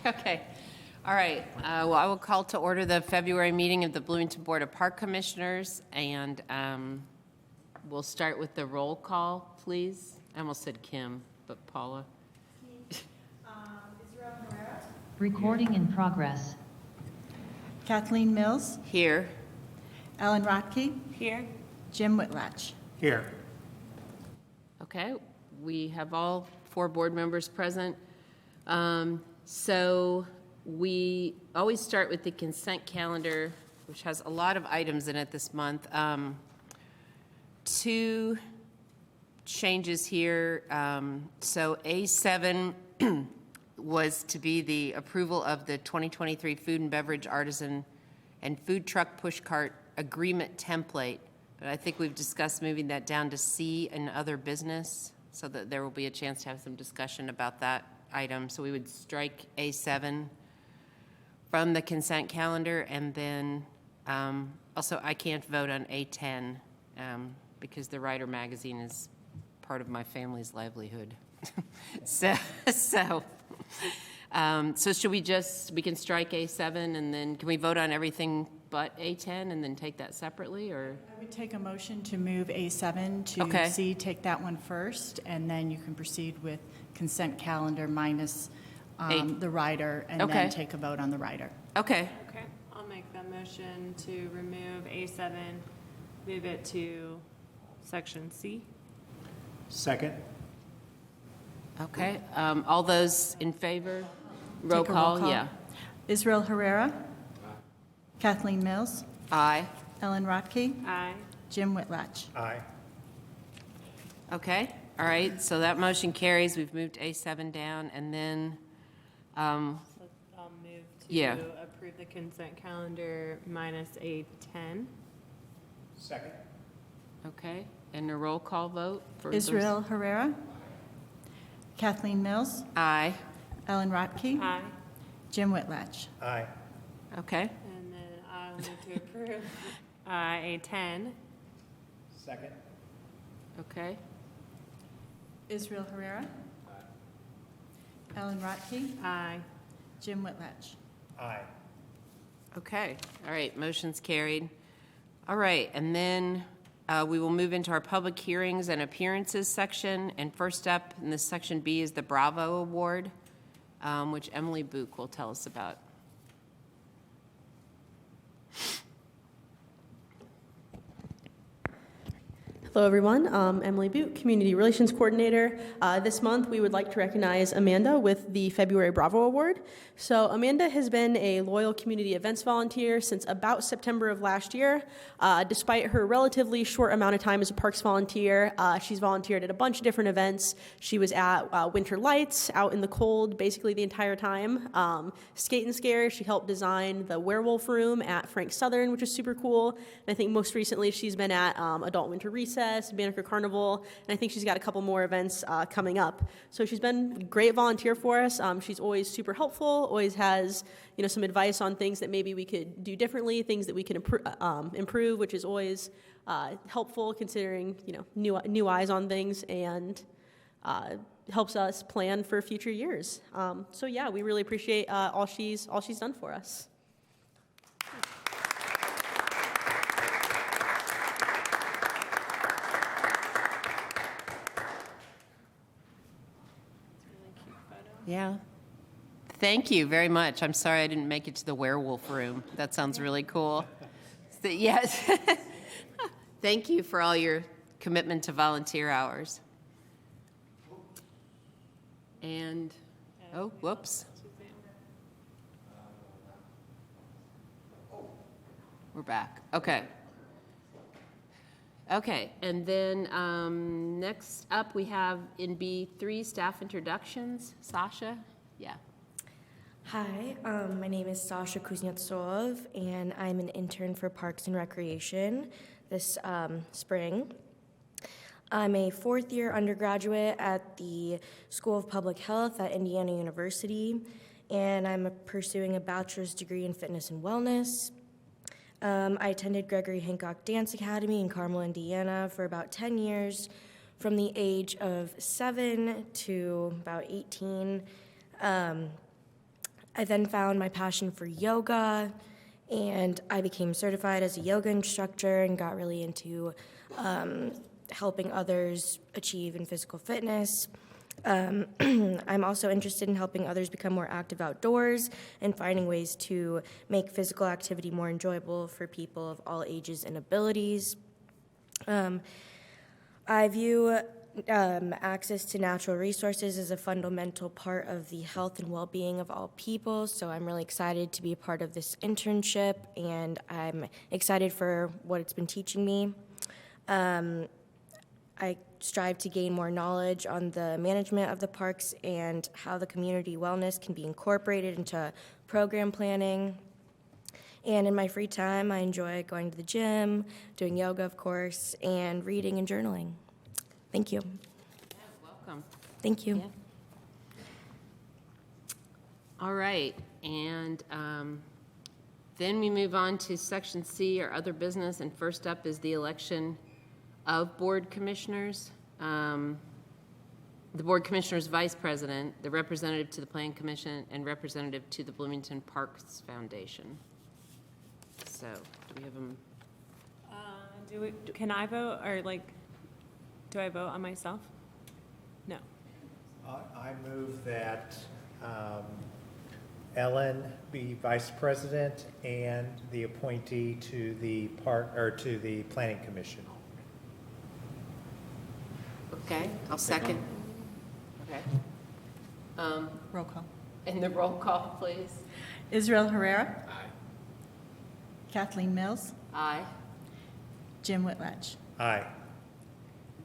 Okay. All right. Well, I will call to order the February meeting of the Bloomington Board of Park Commissioners, and we'll start with the roll call, please. I almost said Kim, but Paula. Israel Herrera. Recording in progress. Kathleen Mills. Here. Ellen Rotke. Here. Jim Whitlatch. Here. Okay. We have all 4 board members present. So we always start with the consent calendar, which has a lot of items in it this month. 2 changes here. So A7 was to be the approval of the 2023 Food and Beverage Artisan and Food Truck Pushcart Agreement Template. But I think we've discussed moving that down to C and other business, so that there will be a chance to have some discussion about that item. So we would strike A7 from the consent calendar, and then also I can't vote on A10 because the Writer magazine is part of my family's livelihood. So should we can strike A7, and then can we vote on everything but A10 and then take that separately, or? I would take a motion to move A7 to Okay. C, take that one first, and then you can proceed with consent calendar minus the rider, and Okay. then take a vote on the rider. Okay. Okay, I'll make that motion to remove A7, move it to section C. Second. Okay. All those in favor? Roll Take a call, yeah. Israel Herrera. Kathleen Mills. Aye. Ellen Rotke. Aye. Jim Whitlatch. Aye. Okay, all right, so that motion carries. We've moved A7 down, and then, So I'll move to Yeah. approve the consent calendar minus A10. Second. okay, and a roll call vote for those- Israel Herrera. Kathleen Mills. Aye. Ellen Rotke. Aye. Jim Whitlatch. Aye. Okay, And then I'll move to approve A10. Second. okay, Israel Herrera. Ellen Rotke. Aye. Jim Whitlatch. Aye. okay, all right, motion's carried. All right, and then we will move into our public hearings and appearances section, and first up in this section B is the Bravo Award, which Emily Book will tell us about. Hello, everyone. Emily Boot, Community Relations Coordinator. This month, we would like to recognize Amanda with the February Bravo Award. So Amanda has been a loyal community events volunteer since about September of last year. Despite her relatively short amount of time as a parks volunteer, she's volunteered at a bunch of different events. She was at Winter Lights, out in the cold, basically the entire time. Skate and Scare, she helped design the werewolf room at Frank Southern, which is super cool. And I think most recently, she's been at Adult Winter Recess, Banneker Carnival, and I think she's got a couple more events coming up. So she's been a great volunteer for us. She's always super helpful, always has some advice on things that maybe we could do differently, things that we can improve, which is always helpful considering new eyes on things, and helps us plan for future years. So yeah, we really appreciate all she's done for us. Yeah. Thank you very much. I'm sorry I didn't make it to the werewolf room. That sounds really cool. Yes. Thank you for all your commitment to volunteer hours. And, oh, whoops. We're back. Okay. Okay, and then next up we have in B3 staff introductions. Sasha? Yeah. Hi, my name is Sasha Kuznetsov, and I'm an intern for Parks and Recreation this spring. I'm a fourth-year undergraduate at the School of Public Health at Indiana University, and I'm pursuing a bachelor's degree in fitness and wellness. I attended Gregory Hancock Dance Academy in Carmel, Indiana for about 10 years, from the age of 7 to about 18. I then found my passion for yoga, and I became certified as a yoga instructor and got really into helping others achieve in physical fitness. I'm also interested in helping others become more active outdoors and finding ways to make physical activity more enjoyable for people of all ages and abilities. I view access to natural resources as a fundamental part of the health and well-being of all people, so I'm really excited to be a part of this internship, and I'm excited for what it's been teaching me. I strive to gain more knowledge on the management of the parks and how the community wellness can be incorporated into program planning. And in my free time, I enjoy going to the gym, doing yoga, of course, and reading and journaling. Thank you. Welcome. Thank you. Yeah. All right, and then we move on to Section C, or other business, and first up is the election of board commissioners. The board commissioner's vice president, the representative to the Plan Commission, and representative to the Bloomington Parks Foundation. So, do we have them? Can I vote, or like, do I vote on myself? No. I move that Ellen be vice president and the appointee to the planning commission. Okay, I'll second. Okay. Roll call. And the roll call, please. Israel Herrera. Aye. Kathleen Mills. Aye. Jim Whitlatch. Aye.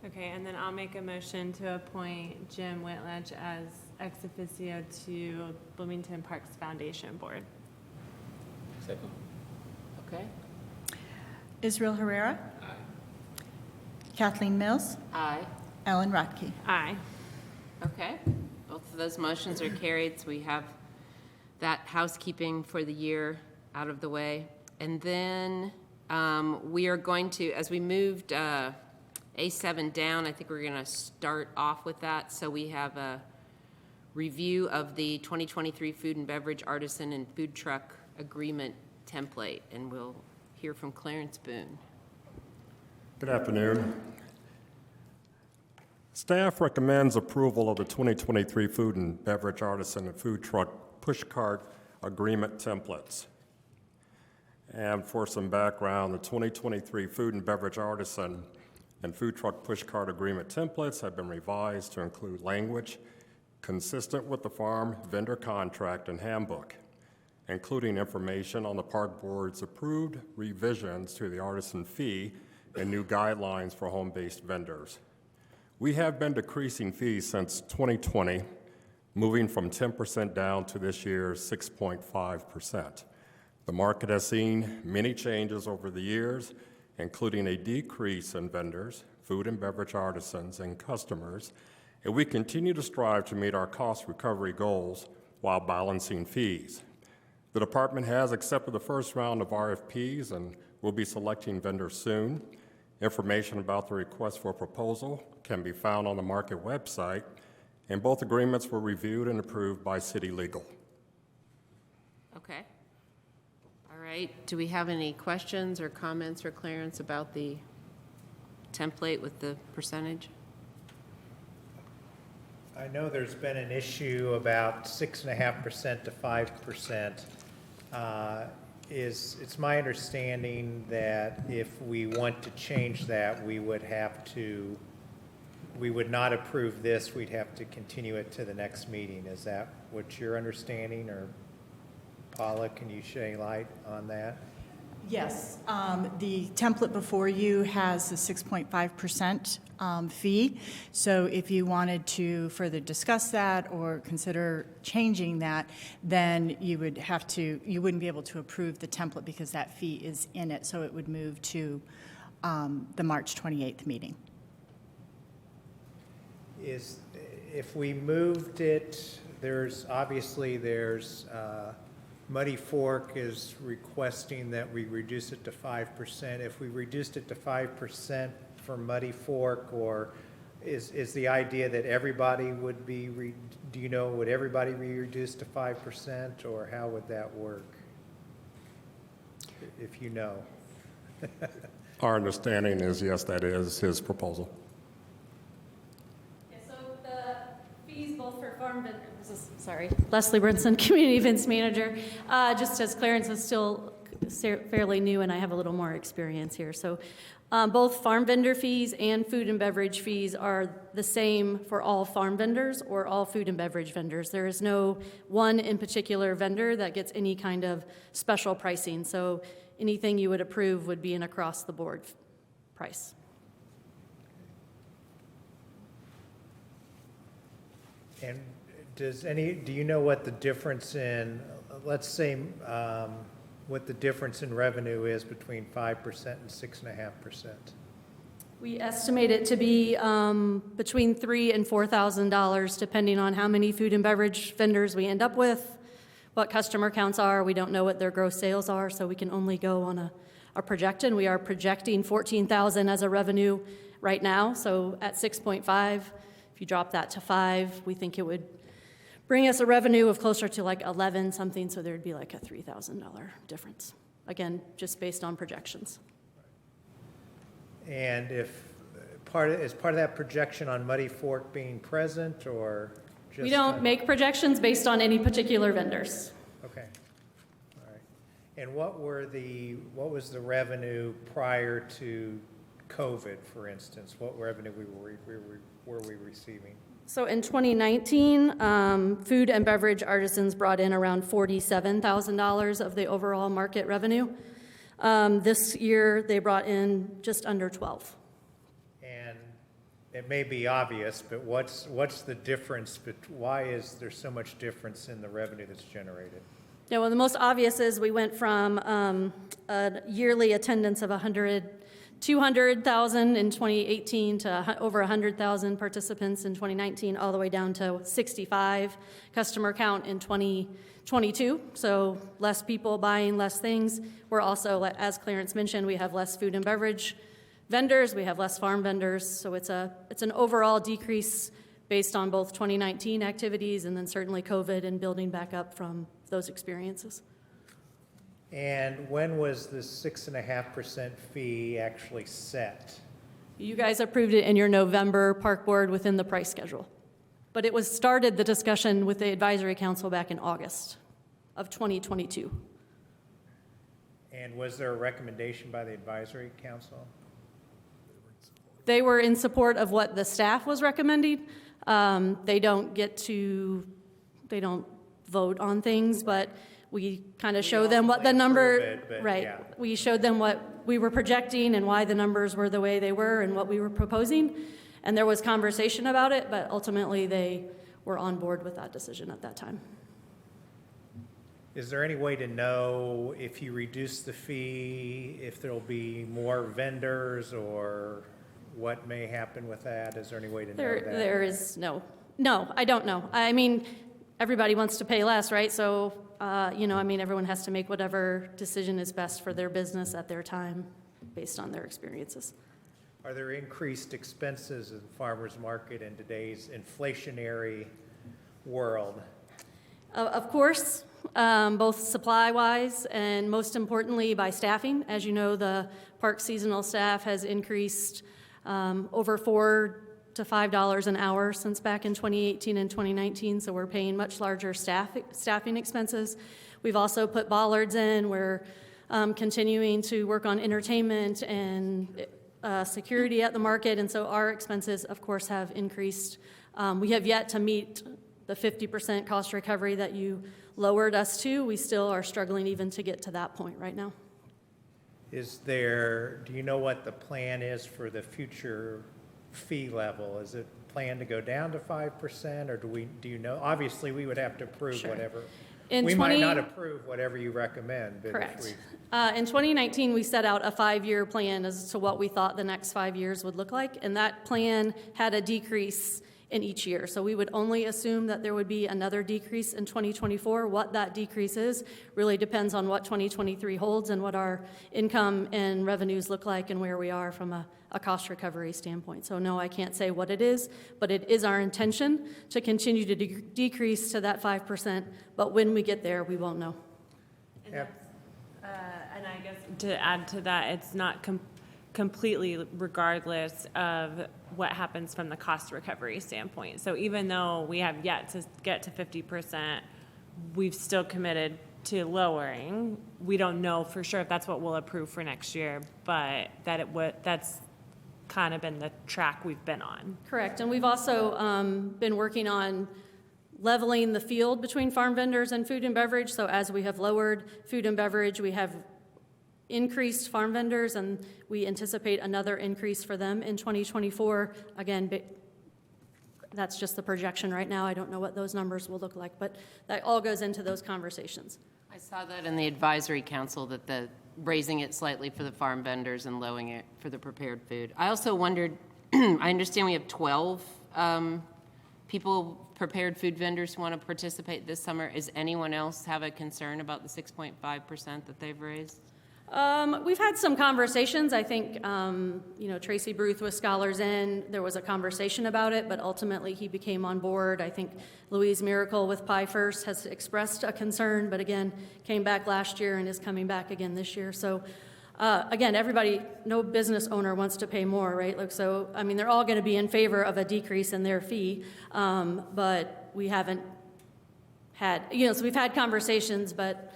Okay, and then I'll make a motion to appoint Jim Whitlatch as ex officio to Bloomington Parks Foundation Board. Second. Okay. Israel Herrera. Aye. Kathleen Mills. Aye. Ellen Radke. Aye. Okay, both of those motions are carried, so we have that housekeeping for the year out of the way. And then we are going to, as we moved A7 down, I think we're going to start off with that. So we have a review of the 2023 Food and Beverage Artisan and Food Truck Agreement template, and we'll hear from Clarence Boone. Good afternoon. Staff recommends approval of the 2023 Food and Beverage Artisan and Food Truck Pushcart Agreement templates. And for some background, the 2023 Food and Beverage Artisan and Food Truck Pushcart Agreement templates have been revised to include language consistent with the farm vendor contract and handbook, including information on the Park Board's approved revisions to the artisan fee and new guidelines for home-based vendors. We have been decreasing fees since 2020, moving from 10% down to this year's 6.5%. The market has seen many changes over the years, including a decrease in vendors, food and beverage artisans, and customers, and we continue to strive to meet our cost recovery goals while balancing fees. The department has accepted the first round of RFPs and will be selecting vendors soon. Information about the request for proposal can be found on the market website, and both agreements were reviewed and approved by City Legal. Okay. All right. Do we have any questions or comments for Clarence about the template with the percentage? I know there's been an issue about 6.5% to 5%. It's my understanding that if we want to change that, we would not approve this, we'd have to continue it to the next meeting. Is that what you're understanding, or Paula, can you shed light on that? Yes, the template before you has the 6.5% fee. So if you wanted to further discuss that or consider changing that, then you wouldn't be able to approve the template because that fee is in it. So it would move to the March 28th meeting. If we moved it, there's Muddy Fork is requesting that we reduce it to 5%. If we reduced it to 5% for Muddy Fork, or Is the idea that everybody would be, do you know, would everybody be reduced to 5%, or how would that work? If you know. Our understanding is, yes, that is his proposal. Yeah, so the fees both for farm vendors, Leslie Brinson, Community Events Manager. Just as Clarence is still fairly new and I have a little more experience here. So both farm vendor fees and food and beverage fees are the same for all farm vendors or all food and beverage vendors. There is no one in particular vendor that gets any kind of special pricing. So anything you would approve would be an across-the-board price. And do you know what the difference in, let's say, what the difference in revenue is between 5% and 6.5%? We estimate it to be between $3,000 and $4,000, depending on how many food and beverage vendors we end up with, what customer counts are. We don't know what their gross sales are, so we can only go on a projection. We are projecting $14,000 as a revenue right now, so at 6.5, if you drop that to 5, we think it would bring us a revenue of closer to like 11 something, so there'd be like a $3,000 difference. Again, just based on projections. And if is part of that projection on Muddy Fork being present, or just? We don't make projections based on any particular vendors. Okay, all right. And what was the revenue prior to COVID, for instance? What revenue were we receiving? So in 2019, food and beverage artisans brought in around $47,000 of the overall market revenue. This year, they brought in just under 12. And it may be obvious, but what's the difference? Why is there so much difference in the revenue that's generated? Yeah, well, the most obvious is we went from a yearly attendance of 200,000 in 2018 to over 100,000 participants in 2019, all the way down to 65 customer count in 2022. So less people buying less things. We're also, as Clarence mentioned, we have less food and beverage vendors. We have less farm vendors. So it's an overall decrease based on both 2019 activities and then certainly COVID and building back up from those experiences. And when was the 6.5% fee actually set? You guys approved it in your November park board within the price schedule. But it was started the discussion with the advisory council back in August of 2022. And was there a recommendation by the advisory council? They were in support of what the staff was recommending. They don't vote on things, but we kind of show them what the number, right. Yeah. We showed them what we were projecting and why the numbers were the way they were and what we were proposing. And there was conversation about it, but ultimately they were on board with that decision at that time. Is there any way to know if you reduce the fee, if there'll be more vendors, or what may happen with that? Is there any way to know that? There is no, I don't know. I mean, everybody wants to pay less, right? So, everyone has to make whatever decision is best for their business at their time based on their experiences. Are there increased expenses in farmers market in today's inflationary world? Of course, both supply-wise and most importantly by staffing. As you know, the park seasonal staff has increased over $4 to $5 an hour since back in 2018 and 2019, so we're paying much larger staffing expenses. We've also put bollards in. We're continuing to work on entertainment and security at the market, and so our expenses, of course, have increased. We have yet to meet the 50% cost recovery that you lowered us to. We still are struggling even to get to that point right now. Do you know what the plan is for the future fee level? Is it planned to go down to 5%, or do you know? Obviously, we would have to approve Sure. whatever. We might not approve whatever you recommend. But correct. In 2019, we set out a 5-year plan as to what we thought the next 5 years would look like, and that plan had a decrease in each year. So we would only assume that there would be another decrease in 2024. What that decrease is really depends on what 2023 holds and what our income and revenues look like and where we are from a cost recovery standpoint. So no, I can't say what it is, but it is our intention to continue to decrease to that 5%, but when we get there, we won't know. And I guess to add to that, it's not completely regardless of what happens from the cost recovery standpoint. So even though we have yet to get to 50%, we've still committed to lowering. We don't know for sure if that's what we'll approve for next year, but that's kind of been the track we've been on. Correct, and we've also been working on leveling the field between farm vendors and food and beverage. So as we have lowered food and beverage, we have increased farm vendors, and we anticipate another increase for them in 2024. Again, that's just the projection right now. I don't know what those numbers will look like, but that all goes into those conversations. I saw that in the advisory council, that the raising it slightly for the farm vendors and lowering it for the prepared food. I also wondered, I understand we have 12 prepared food vendors who want to participate this summer. Is anyone else have a concern about the 6.5% that they've raised? We've had some conversations. I think, Tracy Bruth with Scholars Inn, there was a conversation about it, but ultimately he became on board. I think Louise Miracle with Pie First has expressed a concern, but again, came back last year and is coming back again this year. So, again, no business owner wants to pay more, right? They're all going to be in favor of a decrease in their fee, but we haven't had, so we've had conversations, but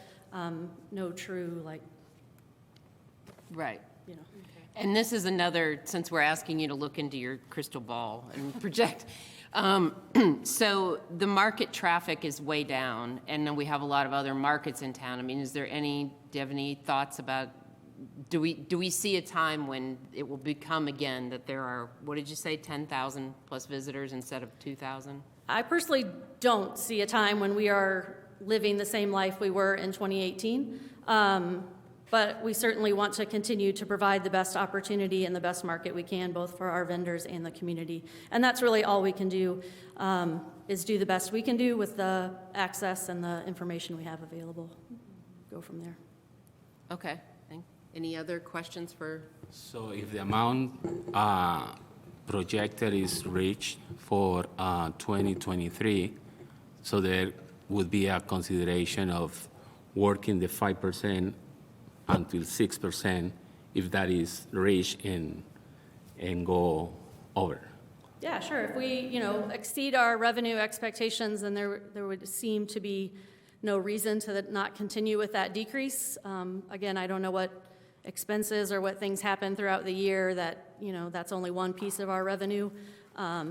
no true, Right. And this is another, since we're asking you to look into your crystal ball and project. So the market traffic is way down, and then we have a lot of other markets in town. Do you have any thoughts about, do we see a time when it will become again that there are, what did you say, 10,000 plus visitors instead of 2,000? I personally don't see a time when we are living the same life we were in 2018. But we certainly want to continue to provide the best opportunity and the best market we can, both for our vendors and the community. And that's really all we can do, is do the best we can do with the access and the information we have available. Go from there. Okay. Any other questions for? So if the amount projected is reached for 2023, so there would be a consideration of working the 5% until 6% if that is reached and go over. Yeah, sure. If we, exceed our revenue expectations, then there would seem to be no reason to not continue with that decrease. Again, I don't know what expenses or what things happen throughout the year that, that's only one piece of our revenue.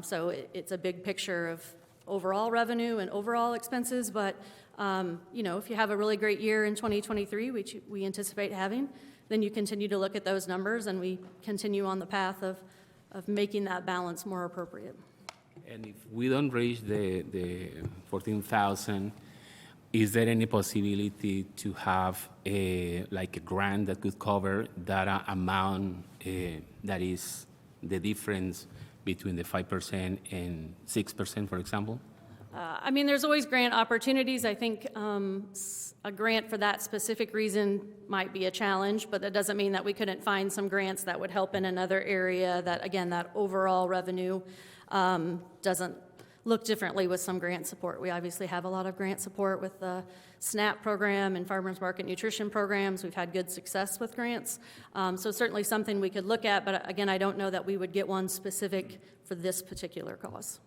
So it's a big picture of overall revenue and overall expenses, but if you have a really great year in 2023, which we anticipate having, then you continue to look at those numbers, and we continue on the path of making that balance more appropriate. And if we don't reach the 14,000, is there any possibility to have a grant that could cover that amount that is the difference between the 5% and 6%, for example? There's always grant opportunities. I think a grant for that specific reason might be a challenge, but that doesn't mean that we couldn't find some grants that would help in another area that, again, that overall revenue doesn't look differently with some grant support. We obviously have a lot of grant support with the SNAP program and Farmers Market Nutrition programs. We've had good success with grants. So certainly something we could look at, but again, I don't know that we would get one specific for this particular cause.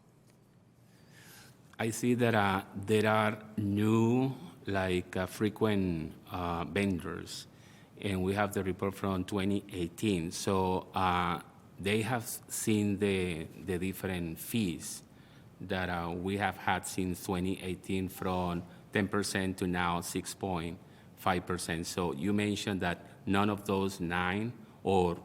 I see that there are new, frequent vendors, and we have the report from 2018. So they have seen the different fees that we have had since 2018, from 10% to now 6.5%. So you mentioned that none of those 9, or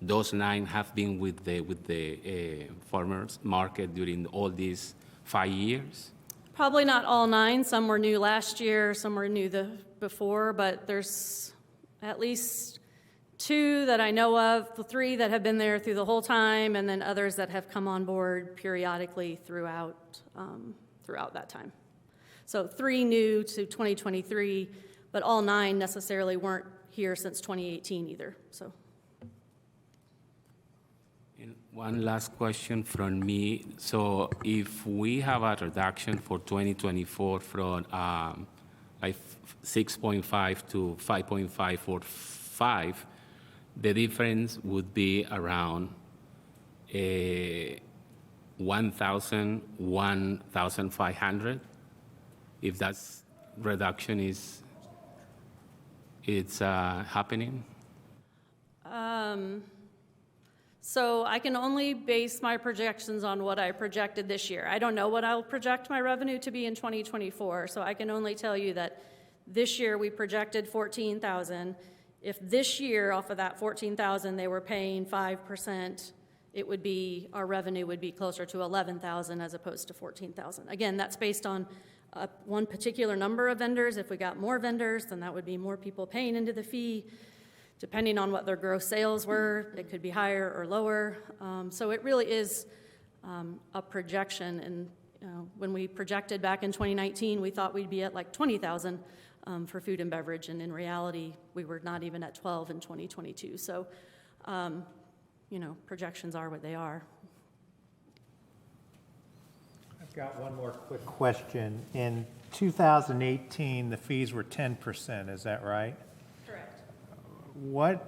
those 9 have been with the farmers market during all these 5 years? Probably not all 9. Some were new last year, some were new before, but there's at least 2 that I know of, the 3 that have been there through the whole time, and then others that have come on board periodically throughout that time. So 3 new to 2023, but all 9 necessarily weren't here since 2018 either, so. And one last question from me. So if we have a reduction for 2024 from like 6.5 to 5.545, the difference would be around 1,000, 1,500, if that's reduction it's happening? So I can only base my projections on what I projected this year. I don't know what I'll project my revenue to be in 2024, so I can only tell you that this year we projected 14,000. If this year, off of that 14,000, they were paying 5%, it would be, our revenue would be closer to 11,000 as opposed to 14,000. Again, that's based on one particular number of vendors. If we got more vendors, then that would be more people paying into the fee. Depending on what their gross sales were, it could be higher or lower. So it really is a projection. And when we projected back in 2019, we thought we'd be at like 20,000 for food and beverage. And in reality, we were not even at 12 in 2022. So, projections are what they are. I've got one more quick question. In 2018, the fees were 10%, is that right? Correct. What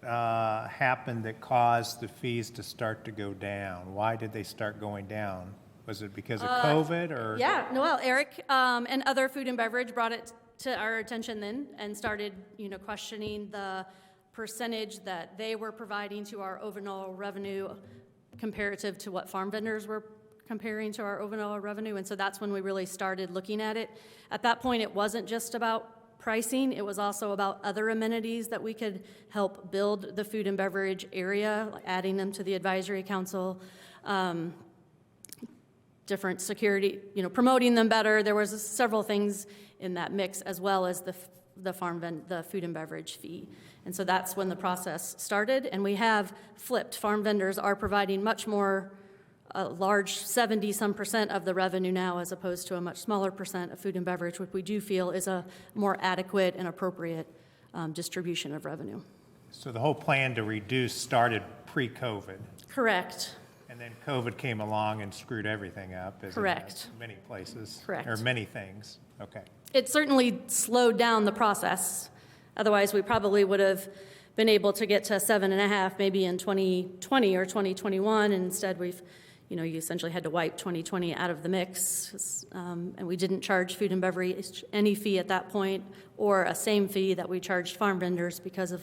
happened that caused the fees to start to go down? Why did they start going down? Was it because of COVID or? Yeah, well, Eric and other food and beverage brought it to our attention then and started, questioning the percentage that they were providing to our overall revenue comparative to what farm vendors were comparing to our overall revenue. And so that's when we really started looking at it. At that point, it wasn't just about pricing. It was also about other amenities that we could help build the food and beverage area, like adding them to the advisory council, different security, promoting them better. There was several things in that mix, as well as the food and beverage fee. And so that's when the process started. And we have flipped. Farm vendors are providing much more, a large 70-some% of the revenue now, as opposed to a much smaller percent of food and beverage, which we do feel is a more adequate and appropriate distribution of revenue. So the whole plan to reduce started pre-COVID? Correct. And then COVID came along and screwed everything up? As Correct. In many places? Correct. Or many things? Okay. It certainly slowed down the process. Otherwise, we probably would have been able to get to 7.5 maybe in 2020 or 2021. And instead, you essentially had to wipe 2020 out of the mix. And we didn't charge food and beverage any fee at that point, or a same fee that we charged farm vendors because of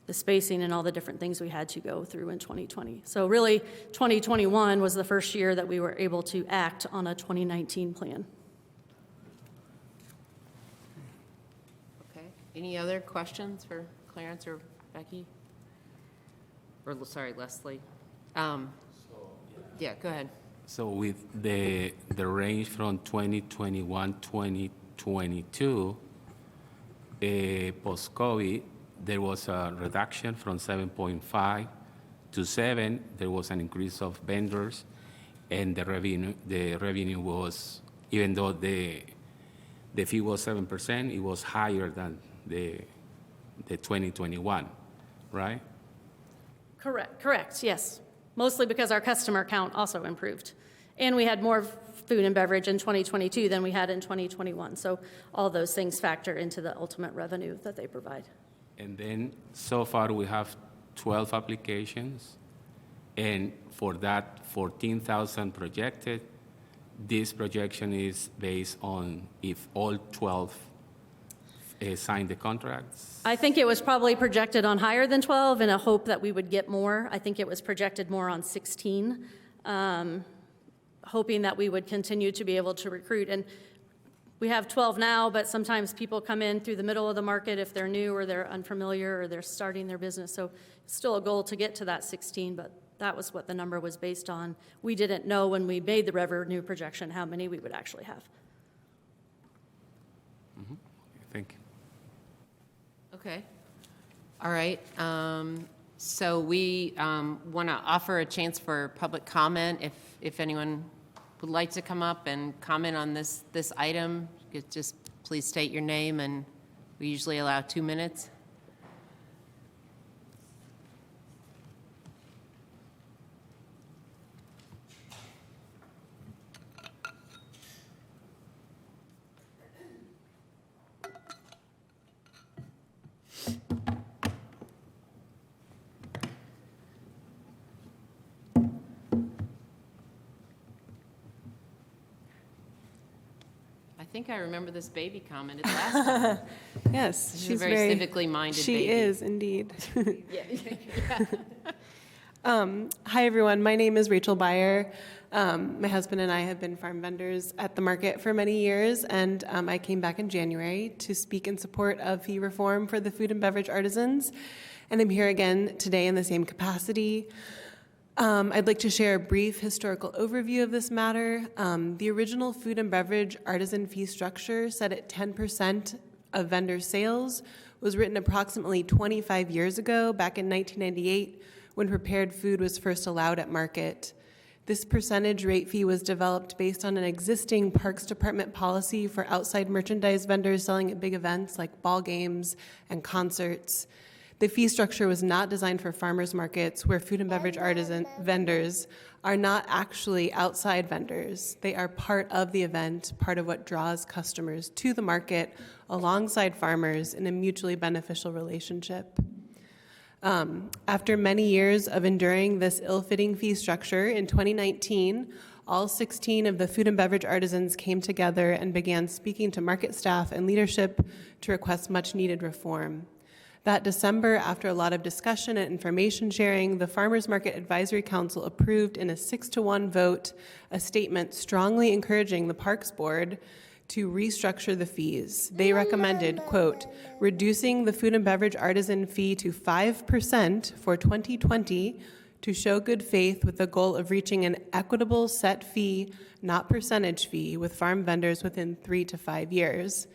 the spacing and all the different things we had to go through in 2020. So really, 2021 was the first year that we were able to act on a 2019 plan. Okay. Any other questions for Clarence or Becky? Or, sorry, Leslie? Yeah, go ahead. So with the range from 2021, 2022, post-COVID, there was a reduction from 7.5 to 7. There was an increase of vendors, and the revenue was, even though the fee was 7%, it was higher than the 2021, right? Correct, yes. Mostly because our customer count also improved. And we had more food and beverage in 2022 than we had in 2021. So all those things factor into the ultimate revenue that they provide. And then, so far, we have 12 applications, and for that 14,000 projected, this projection is based on if all 12 sign the contracts? I think it was probably projected on higher than 12 in a hope that we would get more. I think it was projected more on 16, hoping that we would continue to be able to recruit. And we have 12 now, but sometimes people come in through the middle of the market if they're new or they're unfamiliar or they're starting their business. So it's still a goal to get to that 16, but that was what the number was based on. We didn't know when we made the revenue projection how many we would actually have. Thank you. Okay. All right, so we want to offer a chance for public comment. If anyone would like to come up and comment on this item, you could just please state your name, and we usually allow 2 minutes. I think I remember this baby commented last time. Yes, She's a she's very very civically minded She baby. is indeed. Hi, everyone. My name is Rachel Beyer. My husband and I have been farm vendors at the market for many years, and I came back in January to speak in support of fee reform for the food and beverage artisans, and I'm here again today in the same capacity. I'd like to share a brief historical overview of this matter. The original food and beverage artisan fee structure, set at 10% of vendor sales, was written approximately 25 years ago, back in 1998, when prepared food was first allowed at market. This percentage rate fee was developed based on an existing Parks Department policy for outside merchandise vendors selling at big events like ball games and concerts. The fee structure was not designed for farmers markets, where food and beverage artisan vendors are not actually outside vendors. They are part of the event, part of what draws customers to the market alongside farmers in a mutually beneficial relationship. After many years of enduring this ill-fitting fee structure, in 2019, all 16 of the food and beverage artisans came together and began speaking to market staff and leadership to request much-needed reform. That December, after a lot of discussion and information sharing, the Farmers Market Advisory Council approved in a 6-to-1 vote a statement strongly encouraging the Parks Board to restructure the fees. They recommended, quote, reducing the food and beverage artisan fee to 5% for 2020 to show good faith with the goal of reaching an equitable set fee, not percentage fee, with farm vendors within 3 to 5 years.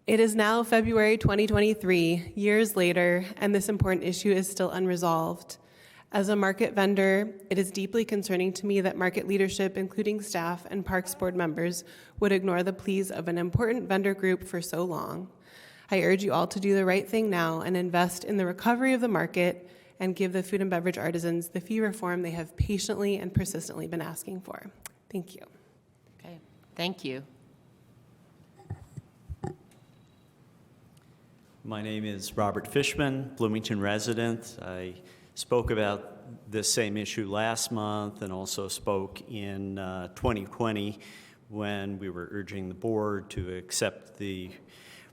It is now February 2023, years later, and this important issue is still unresolved. As a market vendor, it is deeply concerning to me that market leadership, including staff and Parks Board members, would ignore the pleas of an important vendor group for so long. I urge you all to do the right thing now and invest in the recovery of the market and give the food and beverage artisans the fee reform they have patiently and persistently been asking for. Thank you. Okay, thank you. My name is Robert Fishman, Bloomington resident. I spoke about this same issue last month and also spoke in 2020 when we were urging the board to accept the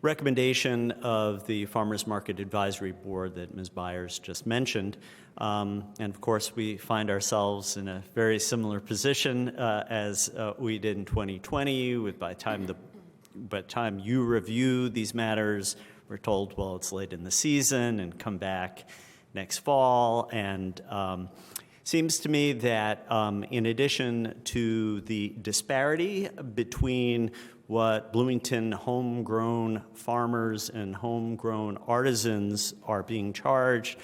recommendation of the Farmers Market Advisory Board that Ms. Byers just mentioned. And of course, we find ourselves in a very similar position as we did in 2020. By the time you review these matters, we're told, well, it's late in the season and come back next fall. And seems to me that in addition to the disparity between what Bloomington homegrown farmers and homegrown artisans are being charged,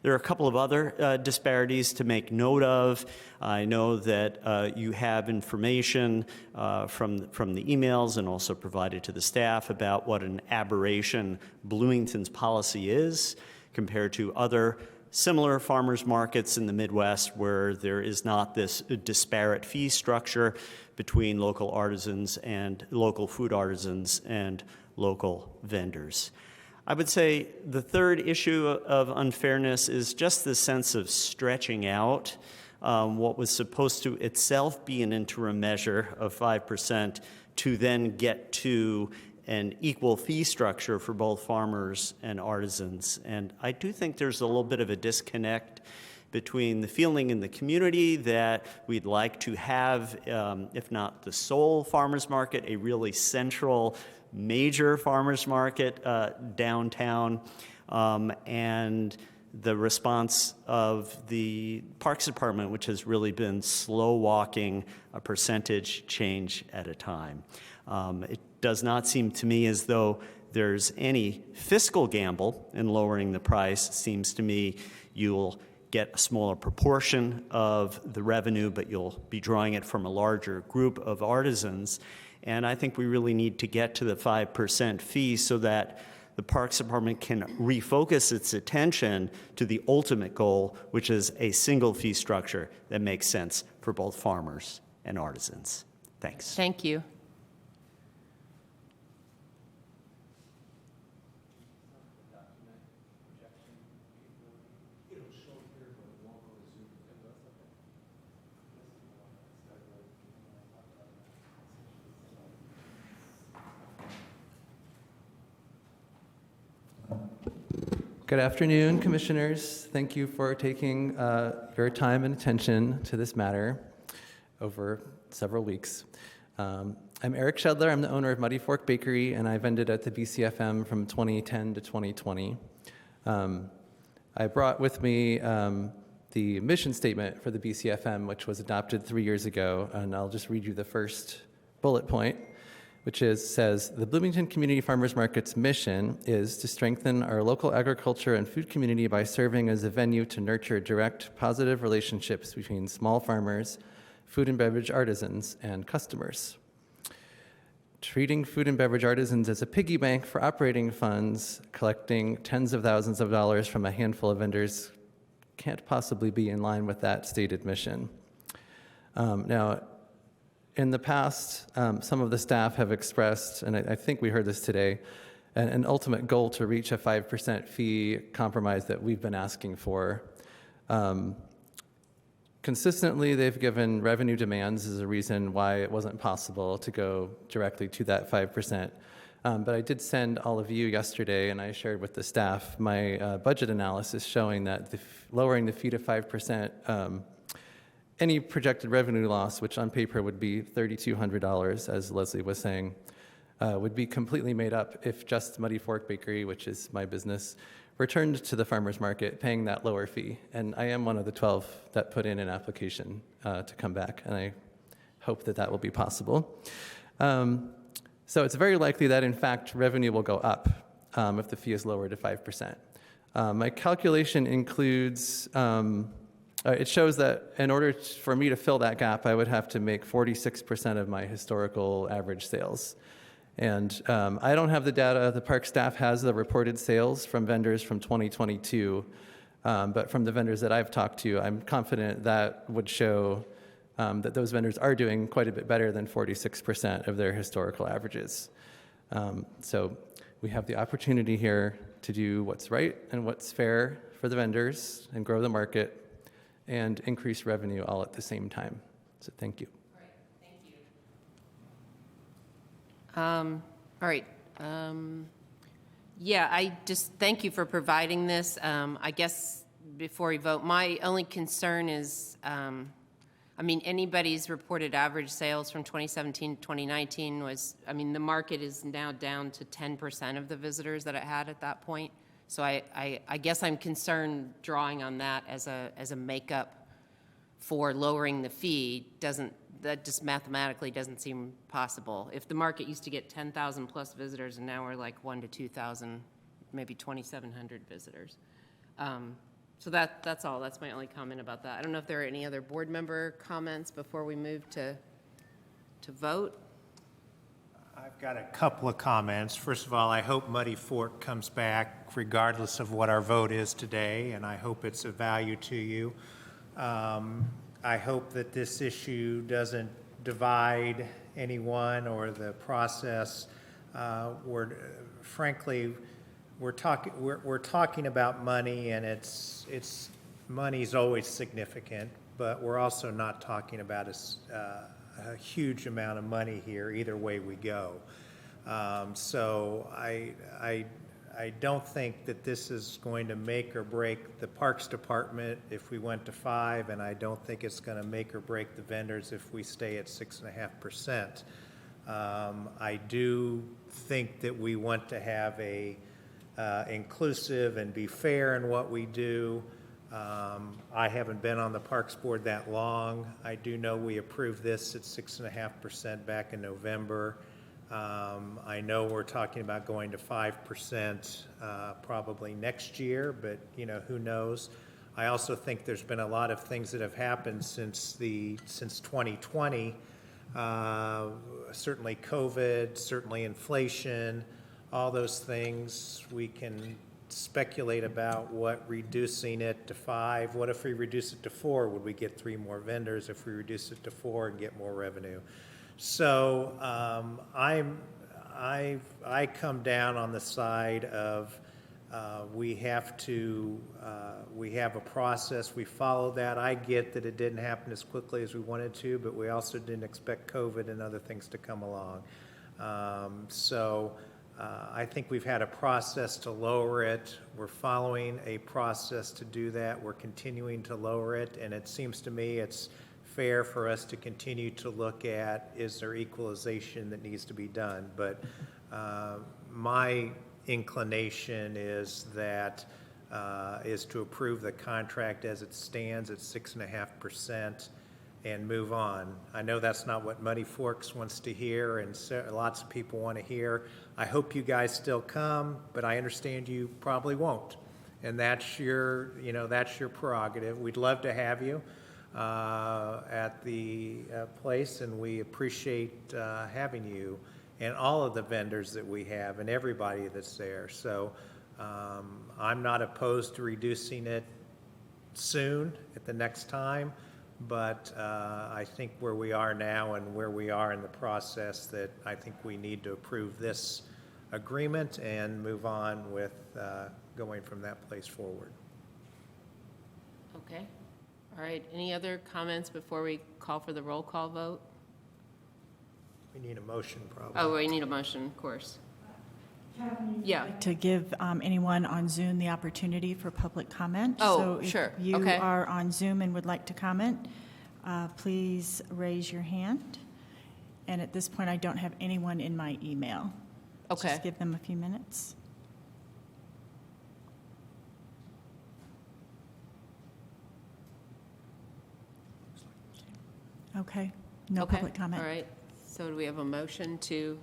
there are a couple of other disparities to make note of. I know that you have information from the emails and also provided to the staff about what an aberration Bloomington's policy is compared to other similar farmers markets in the Midwest where there is not this disparate fee structure between local artisans and local food artisans and local vendors. I would say the third issue of unfairness is just the sense of stretching out what was supposed to itself be an interim measure of 5% to then get to an equal fee structure for both farmers and artisans. And I do think there's a little bit of a disconnect between the feeling in the community that we'd like to have, if not the sole farmers market, a really central major farmers market downtown, and the response of the Parks Department, which has really been slow walking a percentage change at a time. It does not seem to me as though there's any fiscal gamble in lowering the price, it seems to me you'll get a smaller proportion of the revenue, but you'll be drawing it from a larger group of artisans. And I think we really need to get to the 5% fee so that the Parks Department can refocus its attention to the ultimate goal, which is a single fee structure that makes sense for both farmers and artisans. Thanks. Thank you. Good afternoon, Commissioners. Thank you for taking your time and attention to this matter over several weeks. I'm Eric Shedler. I'm the owner of Muddy Fork Bakery, and I vended at the BCFM from 2010 to 2020. I brought with me the mission statement for the BCFM, which was adopted 3 years ago, and I'll just read you the first bullet point, which says, the Bloomington Community Farmers Market's mission is to strengthen our local agriculture and food community by serving as a venue to nurture direct, positive relationships between small farmers, food and beverage artisans, and customers. Treating food and beverage artisans as a piggy bank for operating funds, collecting tens of thousands of dollars from a handful of vendors can't possibly be in line with that stated mission. Now, in the past, some of the staff have expressed, and I think we heard this today, an ultimate goal to reach a 5% fee compromise that we've been asking for. Consistently, they've given revenue demands as a reason why it wasn't possible to go directly to that 5%. But I did send all of you yesterday, and I shared with the staff my budget analysis showing that lowering the fee to 5%, any projected revenue loss, which on paper would be $3,200, as Leslie was saying, would be completely made up if just Muddy Fork Bakery, which is my business, returned to the farmer's market paying that lower fee. And I am one of the 12 that put in an application to come back, and I hope that that will be possible. So it's very likely that, in fact, revenue will go up if the fee is lowered to 5%. My calculation includes it shows that in order for me to fill that gap, I would have to make 46% of my historical average sales. And I don't have the data. The park staff has the reported sales from vendors from 2022. But from the vendors that I've talked to, I'm confident that would show that those vendors are doing quite a bit better than 46% of their historical averages. So we have the opportunity here to do what's right and what's fair for the vendors and grow the market and increase revenue all at the same time. So thank you. All right, thank you. All right. Yeah, I just thank you for providing this. I guess before we vote, my only concern is, I mean, anybody's reported average sales from 2017 to 2019 was, I mean, the market is now down to 10% of the visitors that it had at that point. So I guess I'm concerned drawing on that as a makeup for lowering the fee that just mathematically doesn't seem possible. If the market used to get 10,000 plus visitors and now we're like 1,000 to 2,000, maybe 2,700 visitors. So that's all. That's my only comment about that. I don't know if there are any other board member comments before we move to vote. I've got a couple of comments. First of all, I hope Muddy Fork comes back regardless of what our vote is today, and I hope it's of value to you. I hope that this issue doesn't divide anyone or the process. Frankly, we're talking about money, and it's money's always significant, but we're also not talking about a huge amount of money here either way we go. So I don't think that this is going to make or break the Parks Department if we went to 5, and I don't think it's going to make or break the vendors if we stay at 6.5%. I do think that we want to have a inclusive and be fair in what we do. I haven't been on the Parks Board that long. I do know we approved this at 6.5% back in November. I know we're talking about going to 5% probably next year, but, who knows? I also think there's been a lot of things that have happened since 2020. Certainly COVID, certainly inflation, all those things. We can speculate about what reducing it to 5. What if we reduce it to 4? Would we get 3 more vendors if we reduce it to 4 and get more revenue? So I come down on the side of we have a process, we follow that. I get that it didn't happen as quickly as we wanted to, but we also didn't expect COVID and other things to come along. I think we've had a process to lower it. We're following a process to do that. We're continuing to lower it, and it seems to me it's fair for us to continue to look at, is there equalization that needs to be done? But my inclination is to approve the contract as it stands at 6.5% and move on. I know that's not what Muddy Forks wants to hear, and lots of people want to hear. I hope you guys still come, but I understand you probably won't, and that's your prerogative. We'd love to have you at the place, and we appreciate having you and all of the vendors that we have and everybody that's there. So I'm not opposed to reducing it soon at the next time, but I think where we are now and where we are in the process, that I think we need to approve this agreement and move on with going from that place forward. Okay. All right. Any other comments before we call for the roll call vote? We need a motion, probably. Oh, we need a motion, of course. Yeah. To give anyone on Zoom the opportunity for public comment. Oh, So sure. if you Okay. are on Zoom and would like to comment, please raise your hand. And at this point, I don't have anyone in my email. Okay. Just give them a few minutes. Okay, no Okay. public comment. All right. So do we have a motion to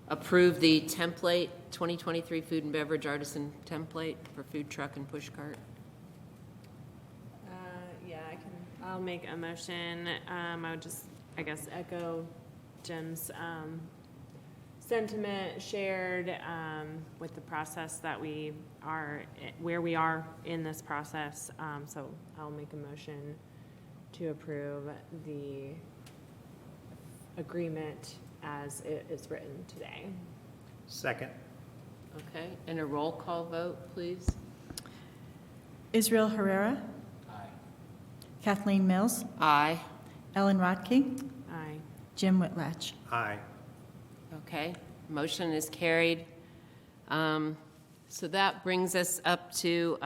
approve the template, 2023 food and beverage artisan template for food truck and push cart? Yeah, I'll make a motion. I would just, I guess, echo Jim's sentiment shared with the process that we are, where we are in this process. So I'll make a motion to approve the agreement as it is written today. Second. Okay. And a roll call vote, please? Israel Herrera. Aye. Kathleen Mills. Aye. Ellen Rodkey. Aye. Jim Whitlatch. Aye. Okay. Motion is carried. So that brings us up to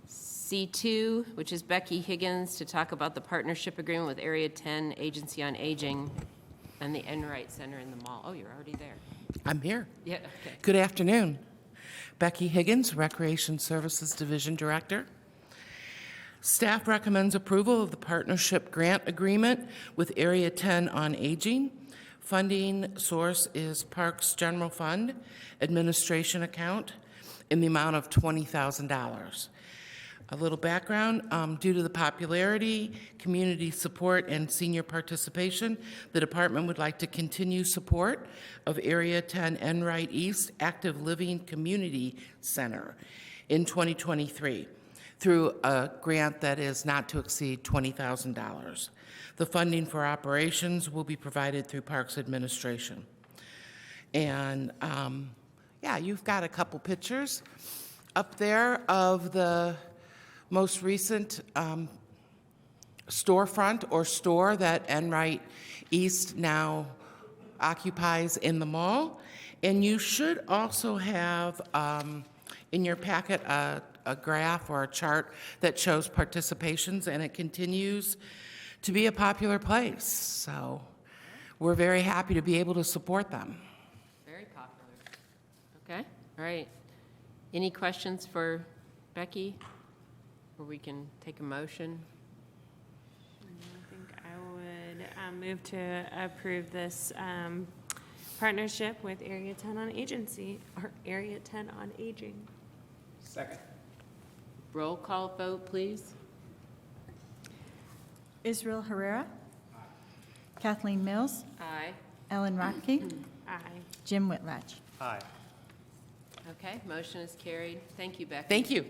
C2, which is Becky Higgins, to talk about the partnership agreement with Area 10 Agency on Aging and the Enright Center in the mall. Oh, you're already there. I'm here. Yeah, okay. Good afternoon. Becky Higgins, Recreation Services Division Director. Staff recommends approval of the partnership grant agreement with Area 10 on Aging. Funding source is Parks General Fund Administration account in the amount of $20,000. A little background, due to the popularity, community support, and senior participation, the department would like to continue support of Area 10 Enright East Active Living Community Center in 2023 through a grant that is not to exceed $20,000. The funding for operations will be provided through Parks Administration. And yeah, you've got a couple pictures up there of the most recent storefront or store that Enright East now occupies in the mall. And you should also have in your packet a graph or a chart that shows participations, and it continues to be a popular place. So we're very happy to be able to support them. Very popular. Okay. All right. Any questions for Becky? Or we can take a motion? I think I would Move to approve this partnership with Area 10 on Agency, or Area 10 on Aging. Second. Roll call vote, please. Israel Herrera. Kathleen Mills. Aye. Ellen Radke. Aye. Jim Whitlatch. Aye. Okay, motion is carried. Thank you, Becky. Thank you.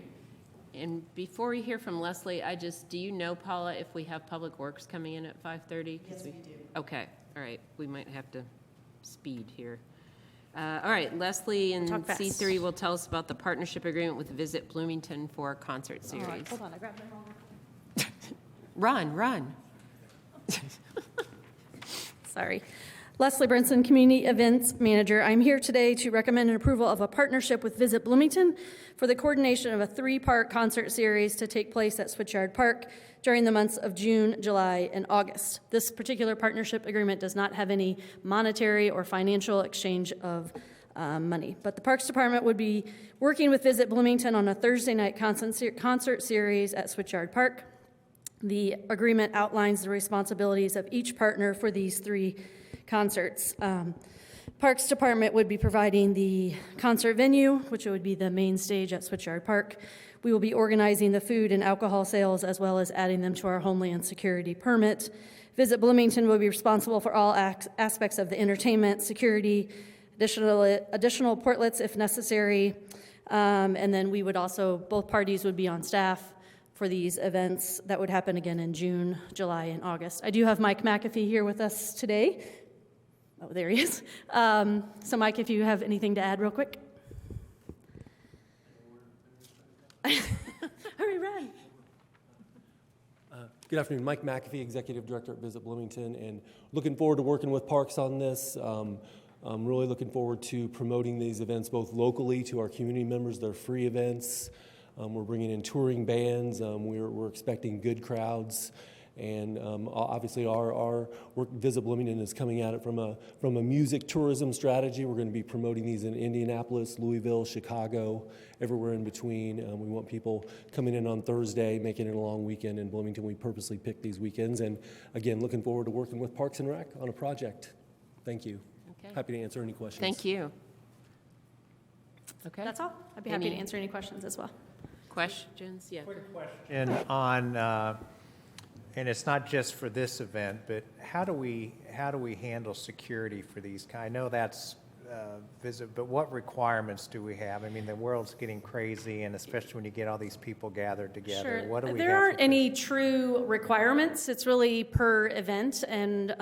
And before we hear from Leslie, do you know, Paula, if we have Public Works coming in at 5:30? Yes, we do. Okay, all right, we might have to speed here. All right, Leslie and Talk fast. C3 will tell us about the partnership agreement with Visit Bloomington for a concert All right, series. hold on, I grabbed my phone. Run. Sorry. Leslie Brinson, Community Events Manager. I'm here today to recommend an approval of a partnership with Visit Bloomington for the coordination of a 3-part concert series to take place at Switchyard Park during the months of June, July, and August. This particular partnership agreement does not have any monetary or financial exchange of money, but the Parks Department would be working with Visit Bloomington on a Thursday night concert series at Switchyard Park. The agreement outlines the responsibilities of each partner for these 3 concerts. Parks Department would be providing the concert venue, which would be the main stage at Switchyard Park. We will be organizing the food and alcohol sales as well as adding them to our Homeland Security permit. Visit Bloomington will be responsible for all aspects of the entertainment, security, additional portlets if necessary, and then we would also, both parties would be on staff for these events that would happen again in June, July, and August. I do have Mike McAfee here with us today. Oh, there he is. So Mike, if you have anything to add real quick. Hurry, run. Good afternoon, Mike McAfee, Executive Director at Visit Bloomington, and looking forward to working with Parks on this. I'm really looking forward to promoting these events both locally to our community members. They're free events. We're bringing in touring bands. We're expecting good crowds. And obviously our work, Visit Bloomington, is coming at it from a music tourism strategy. We're going to be promoting these in Indianapolis, Louisville, Chicago, everywhere in between. We want people coming in on Thursday, making it a long weekend in Bloomington. We purposely picked these weekends. And again, looking forward to working with Parks and Rec on a project. Thank you. Okay. Happy to answer any questions. Thank you. Okay. That's all. I'd be happy to Any- answer any questions as well. Questions? Yeah. And and it's not just for this event, but how do we handle security for these? I know that's Visit, but what requirements do we have? I mean, the world's getting crazy, and especially when you get all these people gathered together. Sure. What do we There have aren't for any true requirements. It's really per event. And,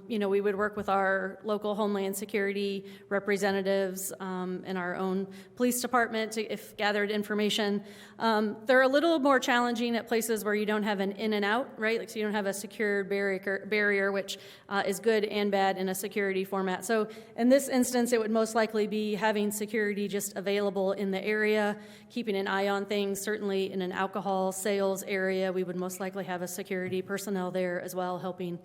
we would work with our local Homeland Security representatives and our own police department to, if gathered information. They're a little more challenging at places where you don't have an in and out, right? Like, so you don't have a secured barrier, which is good and bad in a security format. So in this instance, it would most likely be having security just available in the area, keeping an eye on things. Certainly in an alcohol sales area, we would most likely have a security personnel there as well, helping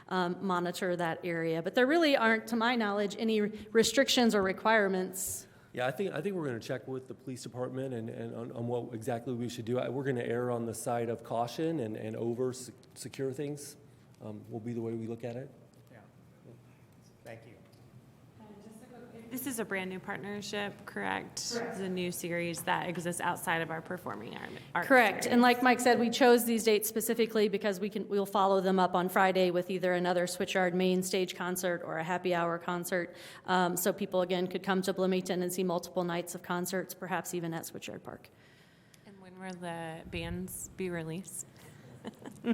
monitor that area. But there really aren't, to my knowledge, any restrictions or requirements. Yeah, I think we're going to check with the police department and on what exactly we should do. We're going to err on the side of caution and over secure things. Will be the way we look at it. Yeah. Thank you. This is a brand-new partnership, correct? It's a new series that exists outside of our performing art. Correct. series. And like Mike said, we chose these dates specifically because we'll follow them up on Friday with either another Switchyard main stage concert or a happy hour concert. So people, again, could come to Bloomington and see multiple nights of concerts, perhaps even at Switchyard Park. And when will the bands be released?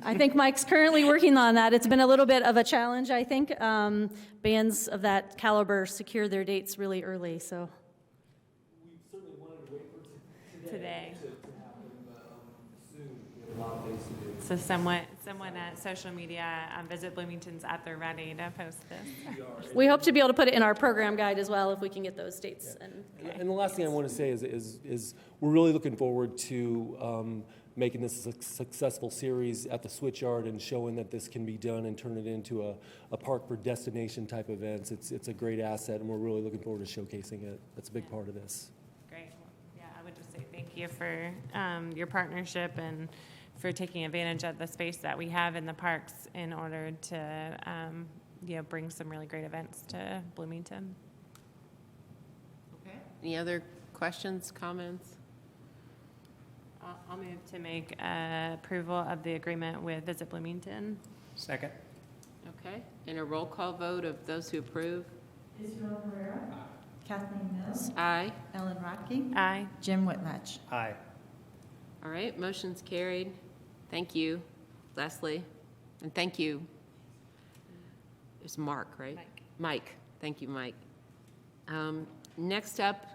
I think Mike's currently working on that. It's been a little bit of a challenge, I think. Bands of that caliber secure their dates really early, so. We certainly wanted to wait for Today. to happen, but soon. We have a lot of things to do. So someone at social media, Visit Bloomington's at the ready to post this. We hope to be able to put it in our program guide as well if we can get those dates. Yeah. And the last thing I want to say is we're really looking forward to making this a successful series at the Switchyard and showing that this can be done and turn it into a park for destination type events. It's a great asset, and we're really looking forward to showcasing it. That's a big part of this. Great. Well, yeah, I would just say thank you for your partnership and for taking advantage of the space that we have in the parks in order to, bring some really great events to Bloomington. Okay. Any other questions, comments? I'll move to make approval of the agreement with Visit Bloomington. Second. Okay. And a roll call vote of those who approve? Israel Herrera. Kathleen Mills. Aye. Ellen Radke. Aye. Jim Whitlatch. Aye. All right, motion's carried. Thank you, Leslie. And thank you. It's Mark, right? Mike. Thank you, Mike. Next up,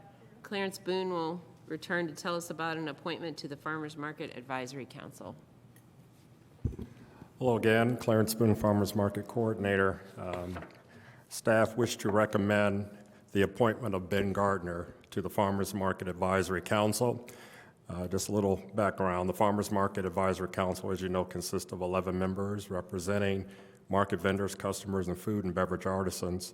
Clarence Boone will return to tell us about an appointment to the Farmers Market Advisory Council. Hello again, Clarence Boone, Farmers Market Coordinator. Staff wish to recommend the appointment of Ben Gardner to the Farmers Market Advisory Council. Just a little background. The Farmers Market Advisory Council, as you know, consists of 11 members representing market vendors, customers, and food and beverage artisans.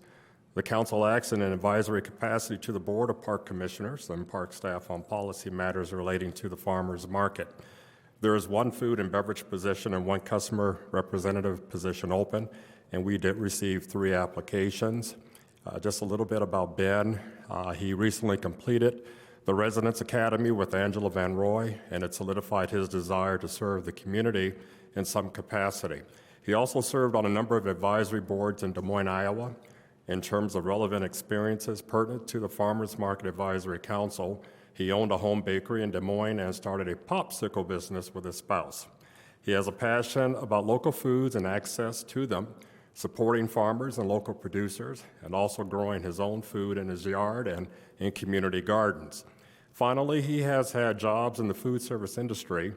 The council acts in an advisory capacity to the Board of Park Commissioners and park staff on policy matters relating to the farmers market. There is one food and beverage position and one customer representative position open, and we did receive 3 applications. Just a little bit about Ben. He recently completed the Residence Academy with Angela Van Roy, and it solidified his desire to serve the community in some capacity. He also served on a number of advisory boards in Des Moines, Iowa. In terms of relevant experiences pertinent to the Farmers Market Advisory Council, he owned a home bakery in Des Moines and started a popsicle business with his spouse. He has a passion about local foods and access to them, supporting farmers and local producers, and also growing his own food in his yard and in community gardens. Finally, he has had jobs in the food service industry,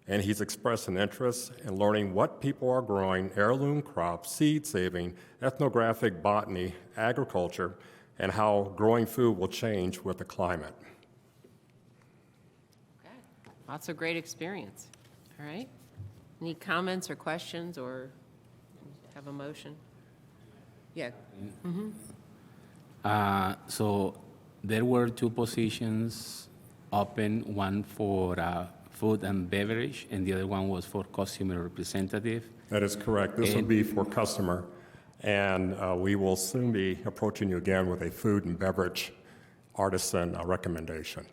and he's expressed an interest in learning what people are growing, heirloom crops, seed saving, ethnographic botany, agriculture, and how growing food will change with the climate. Okay. Lots of great experience. All right. Any comments or questions or have a motion? Yeah. So there were 2 positions open, one for food and beverage, and the other one was for customer representative. That is correct. This will be for customer, and we will soon be approaching you again with a food and beverage artisan recommendation.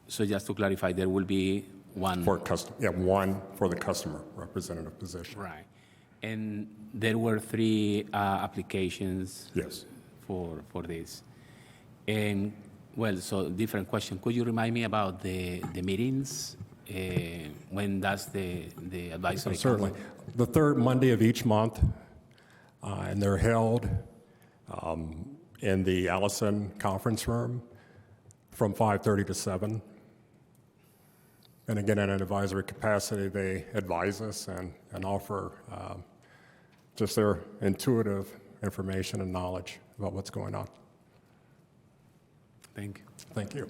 So just to clarify, there will be one. For one for the customer representative position. Right. And there were 3 applications. Yes. For this. And, well, so different question. Could you remind me about the meetings? When does the advisory Certainly. council? The 3rd Monday of each month, and they're held in the Allison Conference Room from 5:30 to 7. And again, in an advisory capacity, they advise us and offer just their intuitive information and knowledge about what's going on. Thank you. Thank you.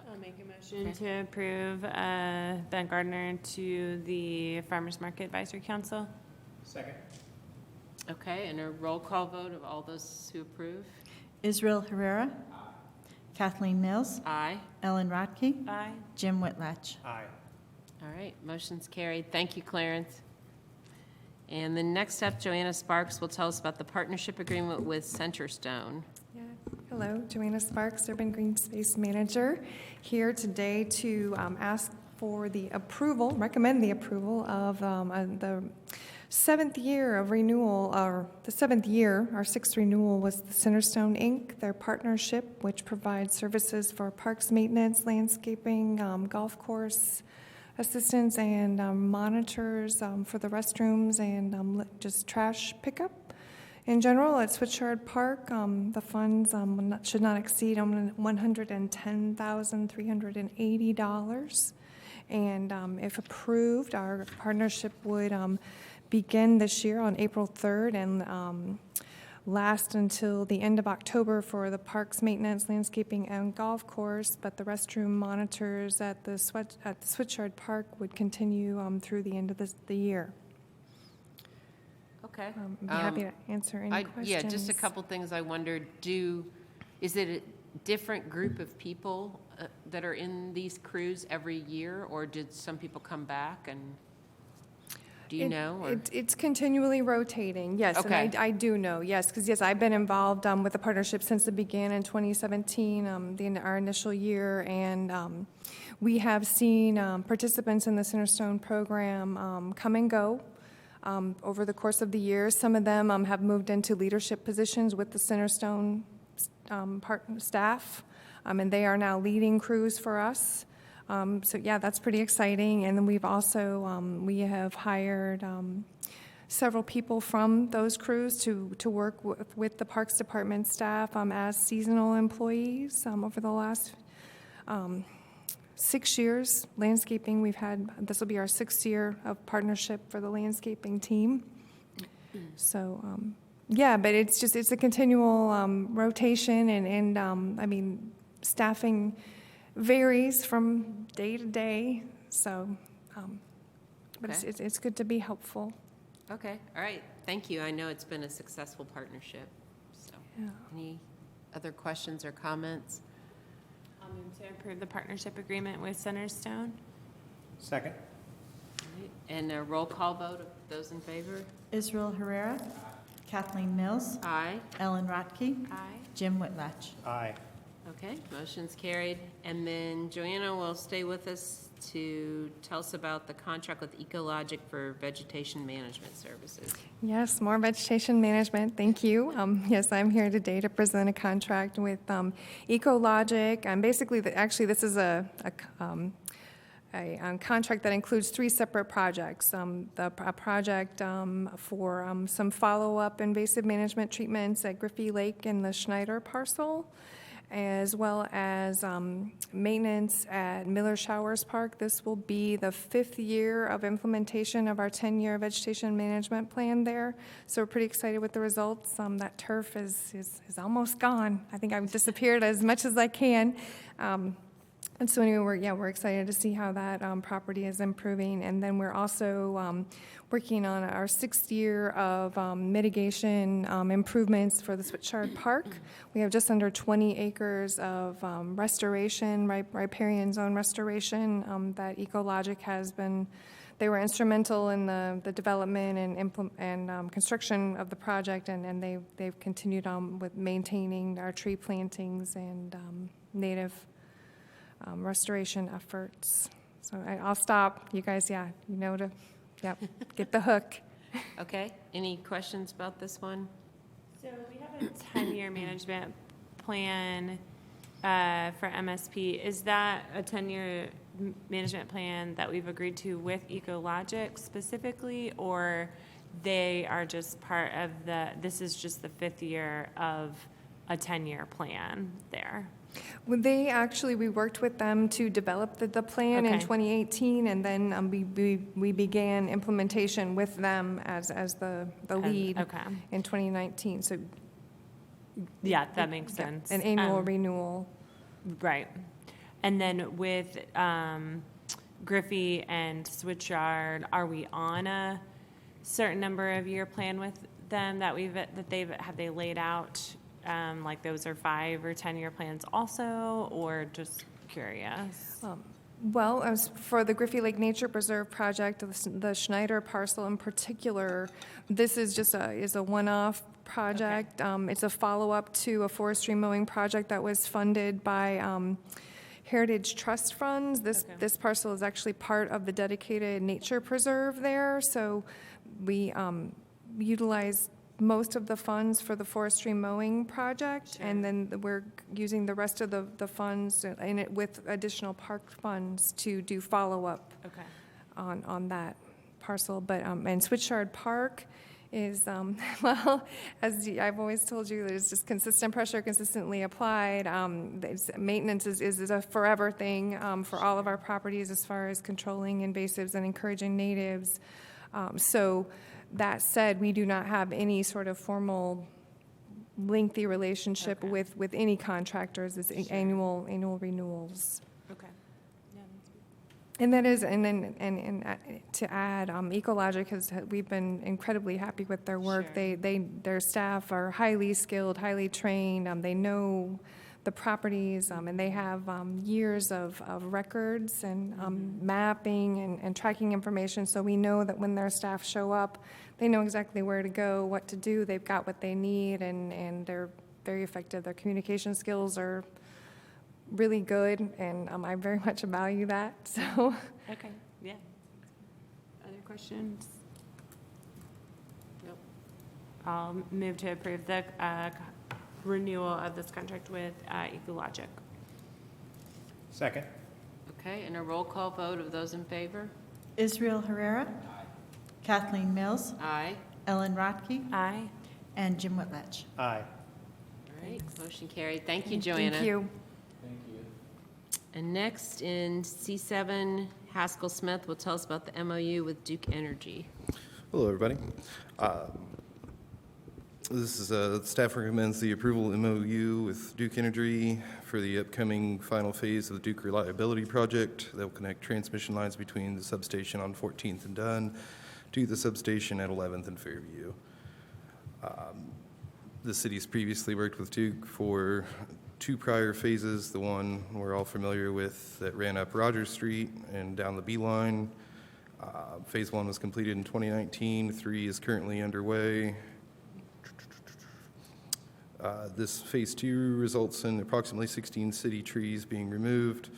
I'll make a motion to approve Ben Gardner to the Farmers Market Advisory Council. Second. Okay, and a roll call vote of all those who approve? Israel Herrera. Kathleen Mills. Aye. Ellen Radke. Aye. Jim Whitlatch. Aye. All right, motion's carried. Thank you, Clarence. And the next up, Joanna Sparks will tell us about the partnership agreement with Centerstone. Yeah. Hello, Joanna Sparks, Urban Green Space Manager, here today to ask for the approval, recommend the approval of the 7th year of renewal, or the 7th year, our 6th renewal was the Centerstone Inc., their partnership, which provides services for parks maintenance, landscaping, golf course assistance, and monitors for the restrooms and just trash pickup. In general, at Switchyard Park, the funds should not exceed $110,380. And if approved, our partnership would begin this year on April 3rd and last until the end of October for the parks maintenance, landscaping, and golf course. But the restroom monitors at the Switchyard Park would continue through the end of the year. Okay. I'd be happy to answer any questions. Yeah, just a couple things I wondered. Is it different group of people that are in these crews every year, or did some people come back and, do you know? Or? It's continually rotating, yes. Okay. And I do know, yes, because yes, I've been involved with the partnership since it began in 2017, our initial year, and we have seen participants in the Centerstone program come and go over the course of the year. Some of them have moved into leadership positions with the Centerstone staff, and they are now leading crews for us. So yeah, that's pretty exciting. And then we've also, we have hired several people from those crews to work with the Parks Department staff as seasonal employees over the last 6 years. Landscaping, this will be our 6th year of partnership for the landscaping team. So, yeah, but it's a continual rotation, and I mean, staffing varies from day to day, so, but Okay. it's good to be helpful. Okay, all right, thank you. I know it's been a successful partnership, so. Yeah. Any other questions or comments? I'll move to approve the partnership agreement with Centerstone. Second? All right, and a roll call vote of those in favor? Israel Herrera. Kathleen Mills. Aye. Ellen Rotke. Aye. Jim Whitlatch. Aye. Okay, motion's carried. And then Joanna will stay with us to tell us about the contract with Ecologic for vegetation management services. Yes, more vegetation management, thank you. Yes, I'm here today to present a contract with Ecologic. Basically, this is a contract that includes 3 separate projects. A project for some follow-up invasive management treatments at Griffey Lake and the Schneider parcel, as well as maintenance at Miller Showers Park. This will be the 5th year of implementation of our 10-year vegetation management plan there. So we're pretty excited with the results. That turf is almost gone. I think I've disappeared as much as I can. And so anyway, we're excited to see how that property is improving. And then we're also working on our 6th year of mitigation improvements for the Switchard Park. We have just under 20 acres of restoration, riparian zone restoration that Ecologic has been. They were instrumental in the development and construction of the project, and they've continued on with maintaining our tree plantings and native restoration efforts. So I'll stop. You guys, get the hook. Okay, any questions about this one? So we have a 10-year management plan for MSP. Is that a 10-year management plan that we've agreed to with Ecologic specifically, or they are just part of this is just the 5th year of a 10-year plan there? Well, we worked with them to develop the plan in Okay. 2018, and then we began implementation with them as the lead okay. in 2019. So Yeah, that makes sense. an annual renewal. Right. And then with Griffey and Switchyard, are we on a certain number of year plan with them have they laid out? Like those are 5 or 10 year plans also, or just curious? Well, as for the Griffey Lake Nature Preserve project, the Schneider parcel in particular, this is just a one-off project. It's a follow-up to a forestry mowing project that was funded by Heritage Trust funds. This parcel is actually part of the dedicated nature preserve there, so we utilize most of the funds for the forestry mowing project, and then we're using the rest of the funds in it with additional park funds to do follow-up on that parcel. But and Switchard Park is well, as I've always told you, there's just consistent pressure consistently applied. Maintenance is a forever thing for all of our properties as far as controlling invasives and encouraging natives. So that said, we do not have any sort of formal lengthy relationship with any contractors. It's annual renewals. Okay. And that is, and to add, Ecologic we've been incredibly happy with their work. Sure. Their staff are highly skilled, highly trained. They know the properties, and they have years of records and mapping and tracking information, so we know that when their staff show up, they know exactly where to go, what to do, they've got what they need, and they're very effective. Their communication skills are really good, and I very much value that, so. Okay, yeah. Other questions? Nope. I'll move to approve the renewal of this contract with Ecologic. Second. Okay, and a roll call vote of those in favor? Israel Herrera. Kathleen Mills. Aye. Ellen Rotke. Aye. And Jim Whitlatch. Aye. All right, motion carried. Thank you, Joanna. Thank you. And next in C7, Haskell Smith will tell us about the MOU with Duke Energy. Hello, everybody. This is staff recommends the approval MOU with Duke Energy for the upcoming final phase of the Duke Reliability Project that will connect transmission lines between the substation on 14th and Dunn to the substation at 11th and Fairview. The city's previously worked with Duke for 2 prior phases. The one we're all familiar with that ran up Rogers Street and down the B line. Phase 1 was completed in 2019. 3 is currently underway. This phase 2 results in approximately 16 city trees being removed.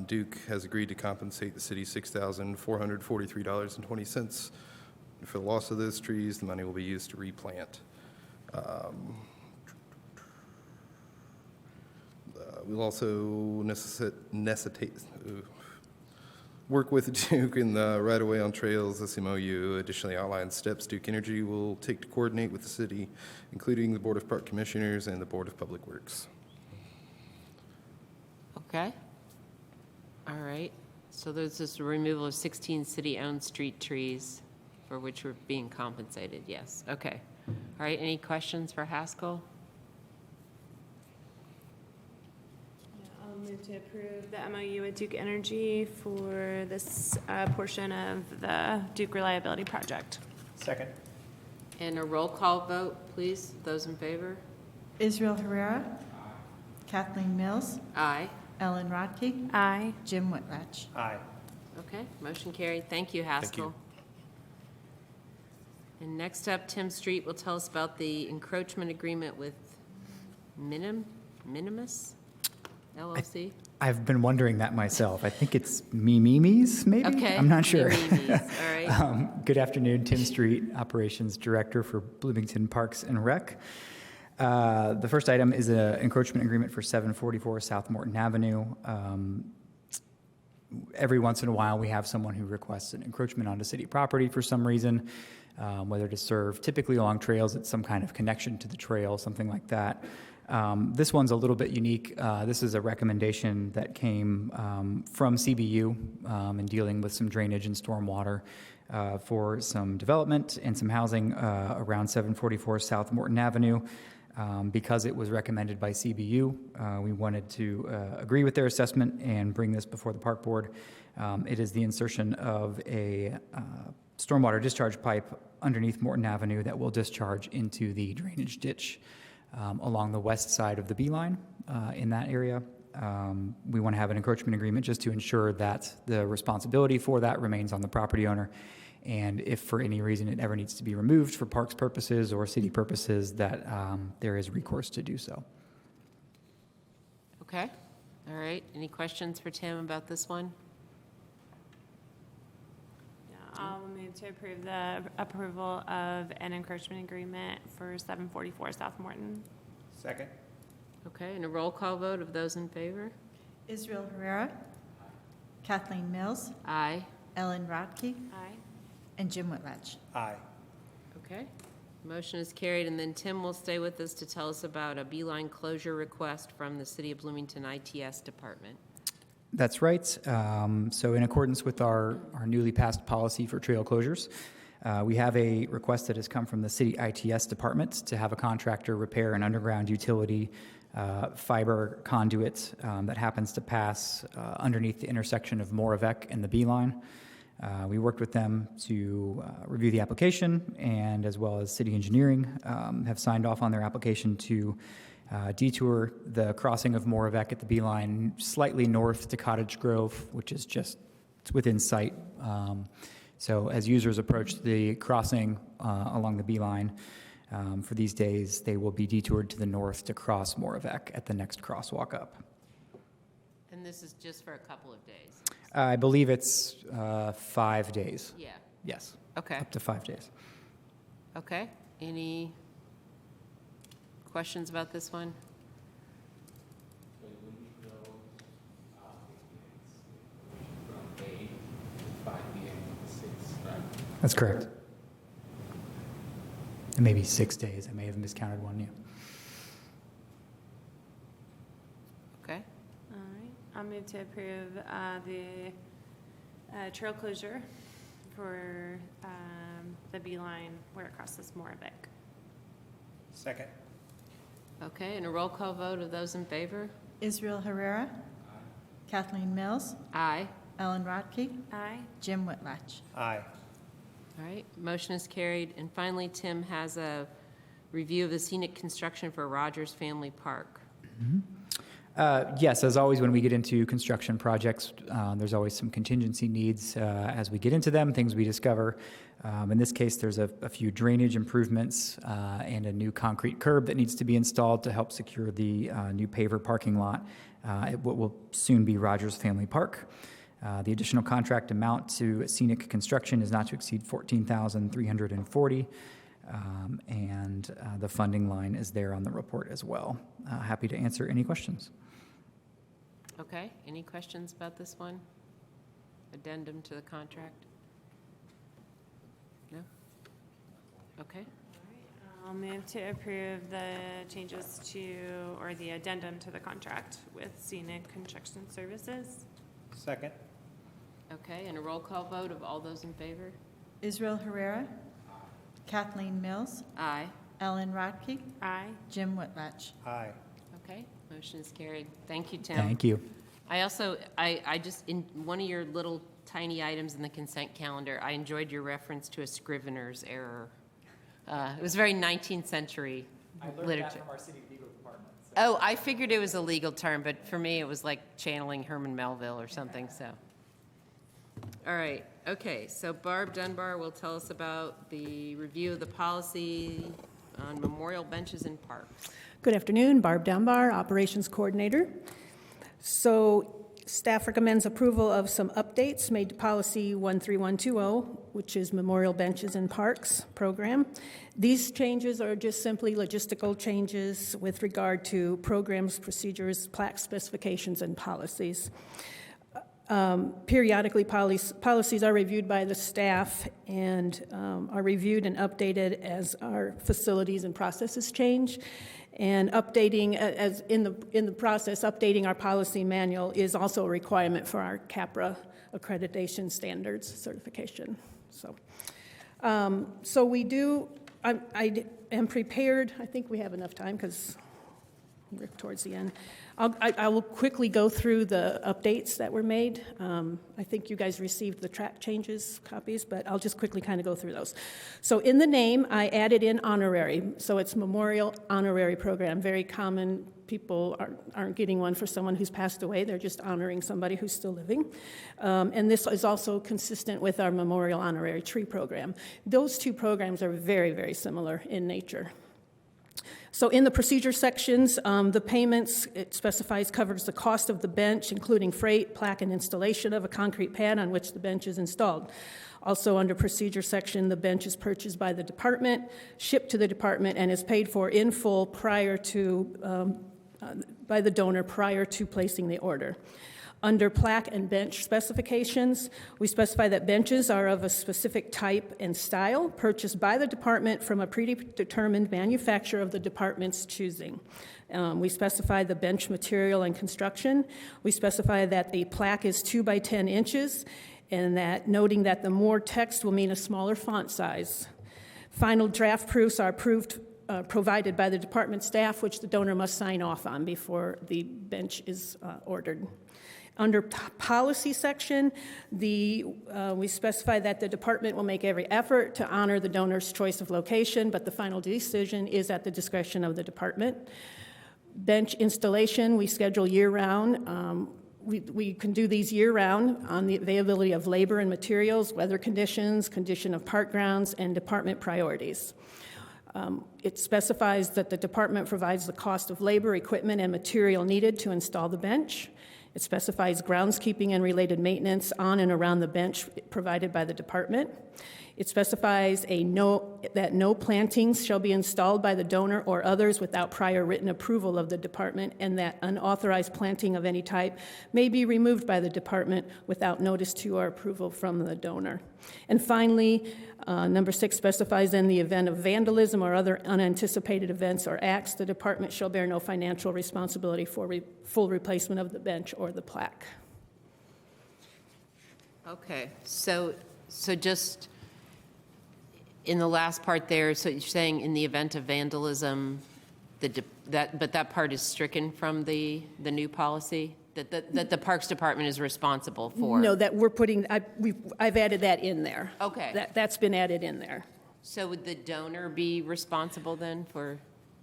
Duke has agreed to compensate the city $6,443.20 for the loss of those trees. The money will be used to replant. We'll also work with Duke in the right-of-way on trails. This MOU additionally outlines steps Duke Energy will take to coordinate with the city, including the Board of Park Commissioners and the Board of Public Works. Okay. All right. So there's this removal of 16 city-owned street trees for which we're being compensated. Yes. Okay. All right. Any questions for Haskell? I'll move to approve the MOU with Duke Energy for this portion of the Duke Reliability Project. Second. And a roll call vote, please. Those in favor? Israel Herrera. Kathleen Mills. Aye. Ellen Rotke. Aye. Jim Whitlatch. Aye. Okay. Motion carried. Thank you, Haskell. And next up, Tim Street will tell us about the encroachment agreement with Minimus LLC. I've been wondering that myself. I think it's Mimi's, maybe? Okay. I'm not sure. Mimi's. All right. Good afternoon, Tim Street, Operations Director for Bloomington Parks and Rec. The first item is an encroachment agreement for 744 South Morton Avenue. Every once in a while, we have someone who requests an encroachment onto city property for some reason, whether to serve typically along trails, it's some kind of connection to the trail, something like that. This one's a little bit unique. This is a recommendation that came from CBU in dealing with some drainage and stormwater for some development and some housing around 744 South Morton Avenue. Because it was recommended by CBU, we wanted to agree with their assessment and bring this before the Park Board. It is the insertion of a stormwater discharge pipe underneath Morton Avenue that will discharge into the drainage ditch along the west side of the B line in that area. We want to have an encroachment agreement just to ensure that the responsibility for that remains on the property owner. And if for any reason it ever needs to be removed for parks purposes or city purposes, that there is recourse to do so. Okay. All right. Any questions for Tim about this one? I'll move to approve the approval of an encroachment agreement for 744 South Morton. Second. Okay. And a roll call vote of those in favor? Israel Herrera. Kathleen Mills. Aye. Ellen Rotke. Aye. And Jim Whitlatch. Aye. Okay. Motion is carried, and then Tim will stay with us to tell us about a beeline closure request from the City of Bloomington ITS Department. That's right. So in accordance with our newly passed policy for trail closures, we have a request that has come from the City ITS Department to have a contractor repair an underground utility fiber conduit that happens to pass underneath the intersection of Moravec and the Beeline. We worked with them to review the application, and as well as city engineering have signed off on their application to detour the crossing of Moravec at the Beeline slightly north to Cottage Grove, which is just it's within sight. So as users approach the crossing along the Beeline for these days, they will be detoured to the north to cross Moravec at the next crosswalk up. And this is just for a couple of days? I believe it's 5 days. Yeah. Yes. Okay. Up to 5 days. Okay. Any questions about this one? That's correct. And maybe 6 days. I may have miscounted one. Yeah. Okay. All right, I'll move to approve the trail closure for the Beeline where it crosses Moravec. Second. Okay, and a roll call vote of those in favor? Israel Herrera. Kathleen Mills. Aye. Ellen Rodkey. Aye. Jim Whitlatch. Aye. All right, motion is carried. And finally, Tim has a review of the scenic construction for Rogers Family Park. Yes, as always, when we get into construction projects, there's always some contingency needs as we get into them, things we discover. In this case, there's a few drainage improvements and a new concrete curb that needs to be installed to help secure the new paver parking lot at what will soon be Rogers Family Park. The additional contract amount to scenic construction is not to exceed $14,340. And the funding line is there on the report as well. Happy to answer any questions. Okay, any questions about this one? Addendum to the contract? No? Okay. I'll move to approve the changes to, or the addendum to the contract with Scenic Construction Services. Second. Okay, and a roll call vote of all those in favor? Israel Herrera. Kathleen Mills. Aye. Ellen Rodkey. Aye. Jim Whitlatch. Aye. Okay, motion is carried. Thank you, Tim. Thank you. I also, I just, in one of your little tiny items in the consent calendar, I enjoyed your reference to a scrivener's error. It was very 19th century literature. our city legal department. Oh, I figured it was a legal term, but for me, it was like channeling Herman Melville or something, so. All right, okay, so Barb Dunbar will tell us about the review of the policy on memorial benches in parks. Good afternoon, Barb Dunbar, Operations Coordinator. So staff recommends approval of some updates made to Policy 13120, which is Memorial Benches in Parks program. These changes are just simply logistical changes with regard to programs, procedures, plaque specifications, and policies. Periodically, policies are reviewed by the staff and are reviewed and updated as our facilities and processes change. And updating, as in the process, updating our policy manual is also a requirement for our CAPRA accreditation standards certification. So we do. I am prepared. I think we have enough time because we're towards the end. I will quickly go through the updates that were made. I think you guys received the track changes copies, but I'll just quickly kind of go through those. So in the name, I added in honorary. So it's Memorial Honorary Program. Very common. People aren't getting one for someone who's passed away. They're just honoring somebody who's still living. And this is also consistent with our Memorial Honorary Tree Program. Those two programs are very, very similar in nature. So in the procedure sections, the payments, it specifies, covers the cost of the bench, including freight, plaque, and installation of a concrete pad on which the bench is installed. Also under procedure section, the bench is purchased by the department, shipped to the department, and is paid for in full prior to, by the donor prior to placing the order. Under plaque and bench specifications, we specify that benches are of a specific type and style purchased by the department from a predetermined manufacturer of the department's choosing. We specify the bench material and construction. We specify that the plaque is 2 by 10 inches and that noting that the more text will mean a smaller font size. Final draft proofs are provided by the department staff, which the donor must sign off on before the bench is ordered. Under policy section, we specify that the department will make every effort to honor the donor's choice of location, but the final decision is at the discretion of the department. Bench installation, we schedule year-round. We can do these year-round on the availability of labor and materials, weather conditions, condition of park grounds, and department priorities. It specifies that the department provides the cost of labor, equipment, and material needed to install the bench. It specifies groundskeeping and related maintenance on and around the bench provided by the department. It specifies that no plantings shall be installed by the donor or others without prior written approval of the department, and that unauthorized planting of any type may be removed by the department without notice to or approval from the donor. And finally, number 6 specifies in the event of vandalism or other unanticipated events or acts, the department shall bear no financial responsibility for full replacement of the bench or the plaque. Okay, so just in the last part there, so you're saying in the event of vandalism, but that part is stricken from the new policy? That the Parks Department is responsible for? No, that we're putting, I've added that in there. Okay. That's been added in there. So would the donor be responsible then for,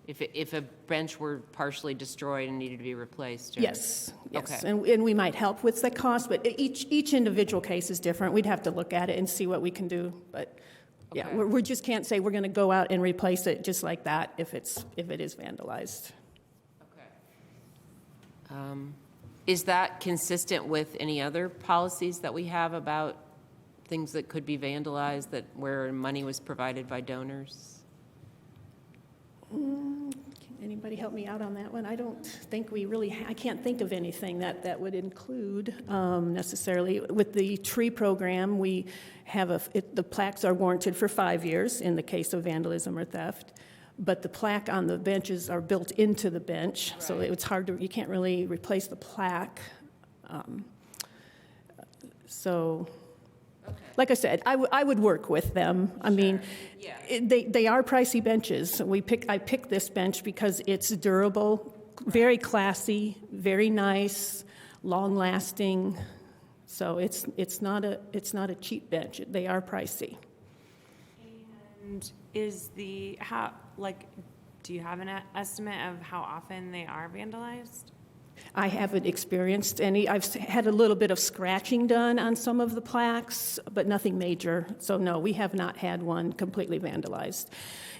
if a bench were partially destroyed and needed to be replaced? Or? Yes, yes. Okay. And we might help with the cost, but each individual case is different. We'd have to look at it and see what we can do, but yeah, Okay. we just can't say we're going to go out and replace it just like that if it is vandalized. Okay. Is that consistent with any other policies that we have about things that could be vandalized, where money was provided by donors? Can anybody help me out on that one? I don't think we really, I can't think of anything that would include necessarily. With the tree program, we have the plaques are warranted for 5 years in the case of vandalism or theft. But the plaque on the benches are built into the bench, so it's hard to, you can't really replace the plaque. Like I said, I would work with them. I mean, they are pricey benches. I picked this bench because it's durable, very classy, very nice, long-lasting. So it's not a cheap bench. They are pricey. And do you have an estimate of how often they are vandalized? I haven't experienced any. I've had a little bit of scratching done on some of the plaques, but nothing major. So no, we have not had one completely vandalized.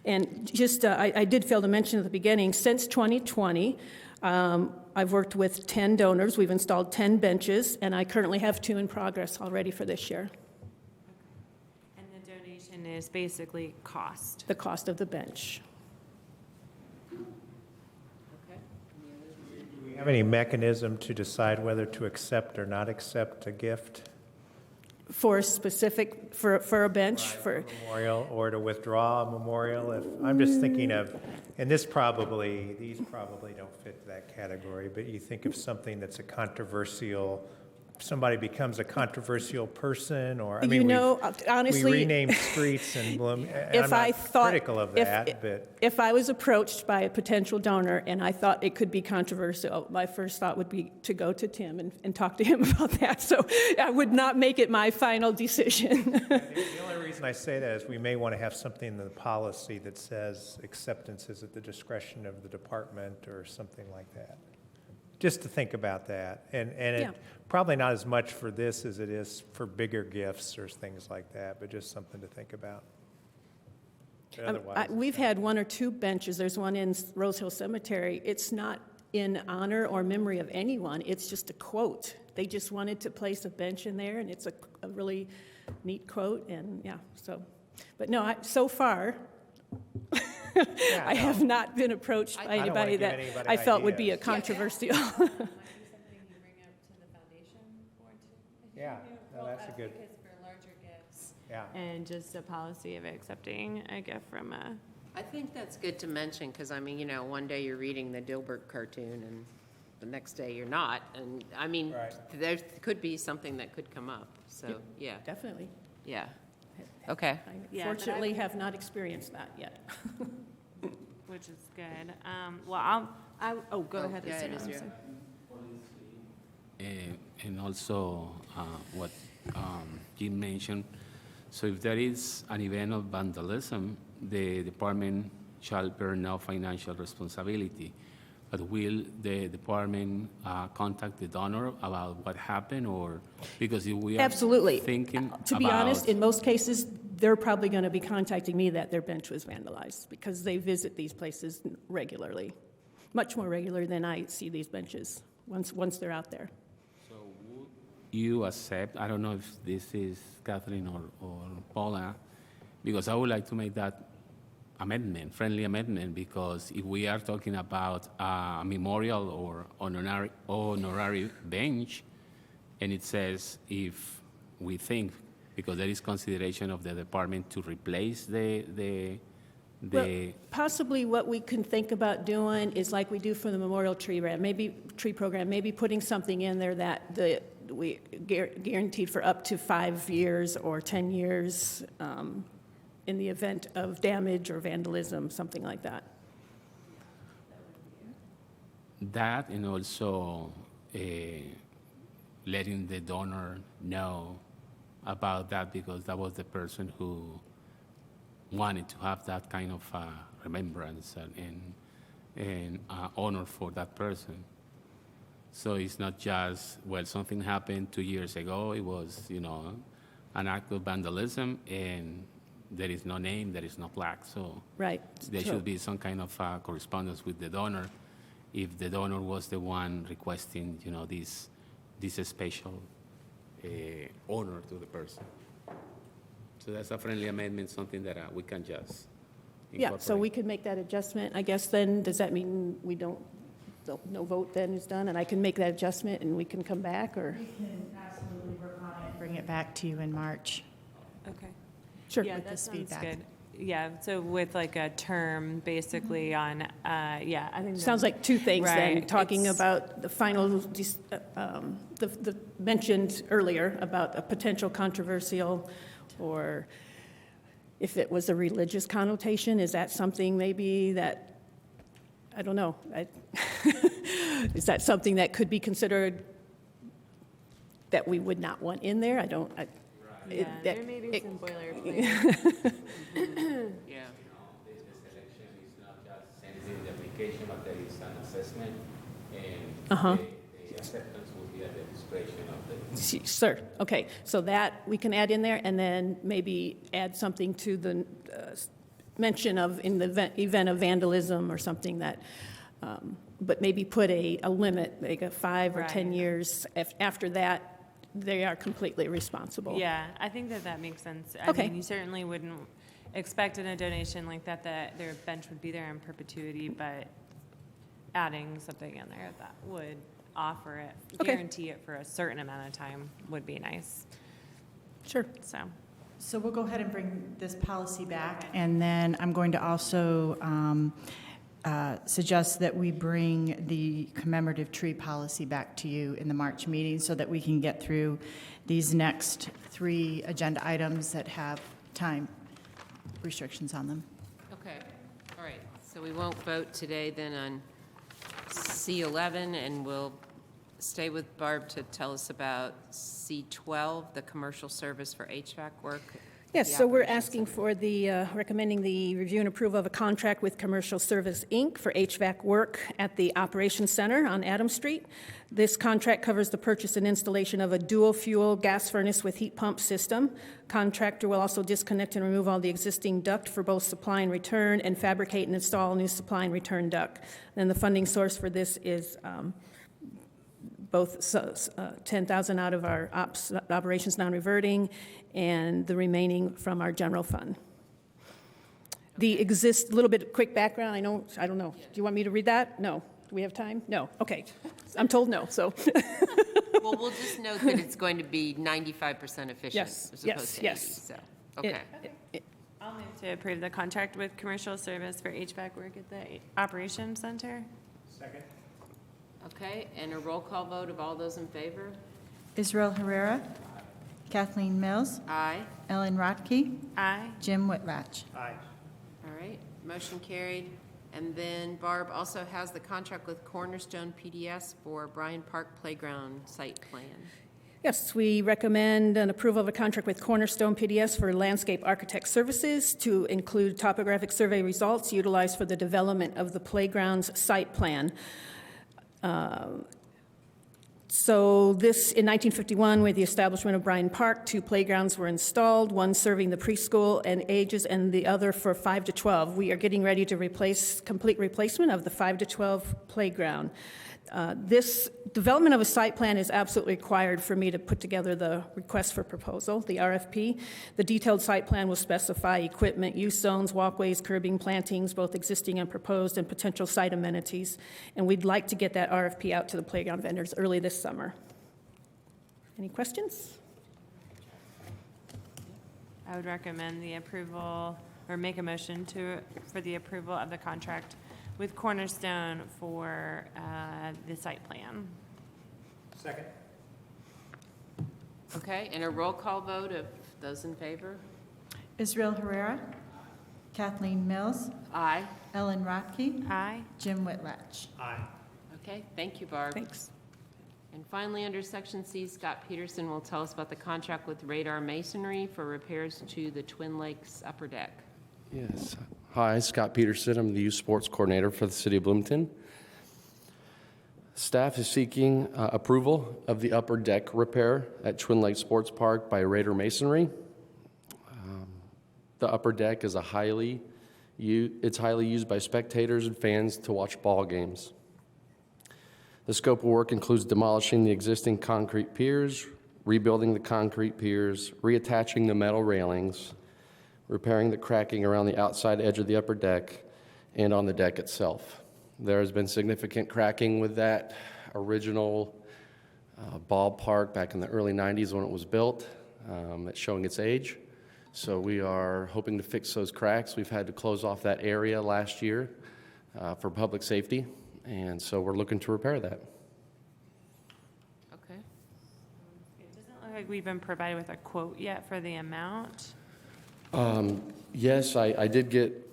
And just, I did fail to mention at the beginning, since 2020, I've worked with 10 donors. We've installed 10 benches, and I currently have 2 in progress already for this year. And the donation is basically cost? The cost of the bench. Do we have any mechanism to decide whether to accept or not accept a gift? For a specific, for a bench? For Memorial, or to withdraw a memorial? I'm just thinking of, and these probably don't fit that category, but you think of something that's a controversial, somebody becomes a controversial person, or, I mean, honestly, we renamed streets and I'm not critical of that, but. If I was approached by a potential donor and I thought it could be controversial, my first thought would be to go to Tim and talk to him about that. So I would not make it my final decision. The only reason I say that is we may want to have something in the policy that says acceptance is at the discretion of the department or something like that. Just to think about that. And it, probably not as much for this as it is for bigger gifts or things like that, but just something to think about. We've had 1 or 2 benches. There's one in Rose Hill Cemetery. It's not in honor or memory of anyone. It's just a quote. They just wanted to place a bench in there, and it's a really neat quote. And but no, so far, I have not been approached by anybody that I felt would be a controversial. Yeah, no, that's a good. For larger gifts. Yeah. And just a policy of accepting a gift from a. I think that's good to mention, because I mean, one day you're reading the Dilbert cartoon and the next day you're not. And I mean, there could be something that could come up. So, yeah. Definitely. Yeah. Okay. I fortunately have not experienced that yet. Which is good. Well, go ahead. And also what Jim mentioned, so if there is an event of vandalism, the department shall bear no financial responsibility. but will the department contact the donor about what happened, or because if we are Absolutely. thinking To be honest, about- in most cases, they're probably going to be contacting me that their bench was vandalized because they visit these places regularly, much more regular than I see these benches once they're out there. you accept, I don't know if this is Kathleen or Paula, because I would like to make that amendment, friendly amendment, because if we are talking about a memorial or honorary bench, and it says if we think, because there is consideration of the department to replace Well, possibly what we can think about doing is like we do for the Memorial Tree Program, maybe putting something in there that we guaranteed for up to 5 years or 10 years in the event of damage or vandalism, something like that. That, and also letting the donor know about that, because that was the person who wanted to have that kind of remembrance and honor for that person. So it's not just, well, something happened 2 years ago. It was, an act of vandalism, and there is no name, there is no plaque. So Right. there True. should be some kind of correspondence with the donor if the donor was the one requesting, this special honor to the person. So that's a friendly amendment, something that we can just Yeah, so we incorporate. could make that adjustment. I guess then, does that mean no vote then is done, and I can make that adjustment and we can come back, or? We can absolutely work on it and bring it back to you in March. Okay. Sure. Yeah, With that this sounds feedback. good. Yeah, so with like a term basically on, I think. Sounds like two things then, Right, talking it's- about the final, the mentioned earlier about a potential controversial, or if it was a religious connotation, is that something maybe that, I don't know, is that something that could be considered that we would not want in there? I don't, Yeah, there may be some boilerplate. Yeah. This selection is not just sending the application, but there is an assessment, and the acceptance will be at the discretion of the. Sir, okay, so that we can add in there, and then maybe add something to the mention of in the event of vandalism or something that, but maybe put a limit, like a 5 or 10 Right. years. After that, they are completely responsible. Yeah, I think that makes sense. I Okay. mean, you certainly wouldn't expect in a donation like that their bench would be there in perpetuity, but adding something in there that would offer it, Okay. guarantee it for a certain amount of time would be nice. Sure. So we'll go ahead and bring this policy back, and then I'm going to also suggest that we bring the commemorative tree policy back to you in the March meeting so that we can get through these next 3 agenda items that have time restrictions on them. Okay, all right. So we won't vote today then on C11, and we'll stay with Barb to tell us about C12, the commercial service for HVAC work. Yes, The so we're operations asking for the, recommending the review and approval of a contract with Commercial Service, Inc. for HVAC work at the Operations Center on Adams Street. This contract covers the purchase and installation of a dual-fuel gas furnace with heat pump system. Contractor will also disconnect and remove all the existing duct for both supply and return, and fabricate and install a new supply and return duct. Then the funding source for this is both $10,000 out of our operations non-reverting, and the remaining from our general fund. The little bit quick background, I don't know. Do you want me to read that? No. Do we have time? No. Okay. I'm told no, so. Well, we'll just note that it's going to be 95% efficient Yes, as yes, opposed to 80, yes. so, okay. I'll move to approve the contract with Commercial Service for HVAC work at the Operations Center. Second? Okay, and a roll call vote of all those in favor? Israel Herrera. Kathleen Mills. Aye. Ellen Rotke. Aye. Jim Whitlatch. Aye. All right, motion carried. And then Barb also has the contract with Cornerstone PDS for Bryan Park Playground site plan. Yes, we recommend an approval of a contract with Cornerstone PDS for landscape architect services to include topographic survey results utilized for the development of the playground's site plan. So this, in 1951, with the establishment of Bryan Park, 2 playgrounds were installed, one serving the preschool and ages and the other for 5 to 12. We are getting ready to complete replacement of the 5 to 12 playground. This development of a site plan is absolutely required for me to put together the request for proposal, the RFP. The detailed site plan will specify equipment, use zones, walkways, curbing, plantings, both existing and proposed, and potential site amenities. And we'd like to get that RFP out to the playground vendors early this summer. Any questions? I would recommend the approval, or make a motion for the approval of the contract with Cornerstone for the site plan. Second. Okay, and a roll call vote of those in favor? Israel Herrera, Kathleen Mills, Aye. Ellen Rotke, Aye. Jim Whitlatch. Aye. Okay, thank you, Barb. Thanks. And finally, under Section C, Scott Peterson will tell us about the contract with Radar Masonry for repairs to the Twin Lakes upper deck. Yes. Hi, Scott Peterson. I'm the youth sports coordinator for the city of Bloomington. Staff is seeking approval of the upper deck repair at Twin Lakes Sports Park by Radar Masonry. The upper deck is highly used by spectators and fans to watch ball games. The scope of work includes demolishing the existing concrete piers, rebuilding the concrete piers, reattaching the metal railings, repairing the cracking around the outside edge of the upper deck and on the deck itself. There has been significant cracking with that original ballpark back in the early 90s when it was built. It's showing its age. So we are hoping to fix those cracks. We've had to close off that area last year for public safety, and so we're looking to repair that. Okay. It doesn't look like we've been provided with a quote yet for the amount. Yes, I did get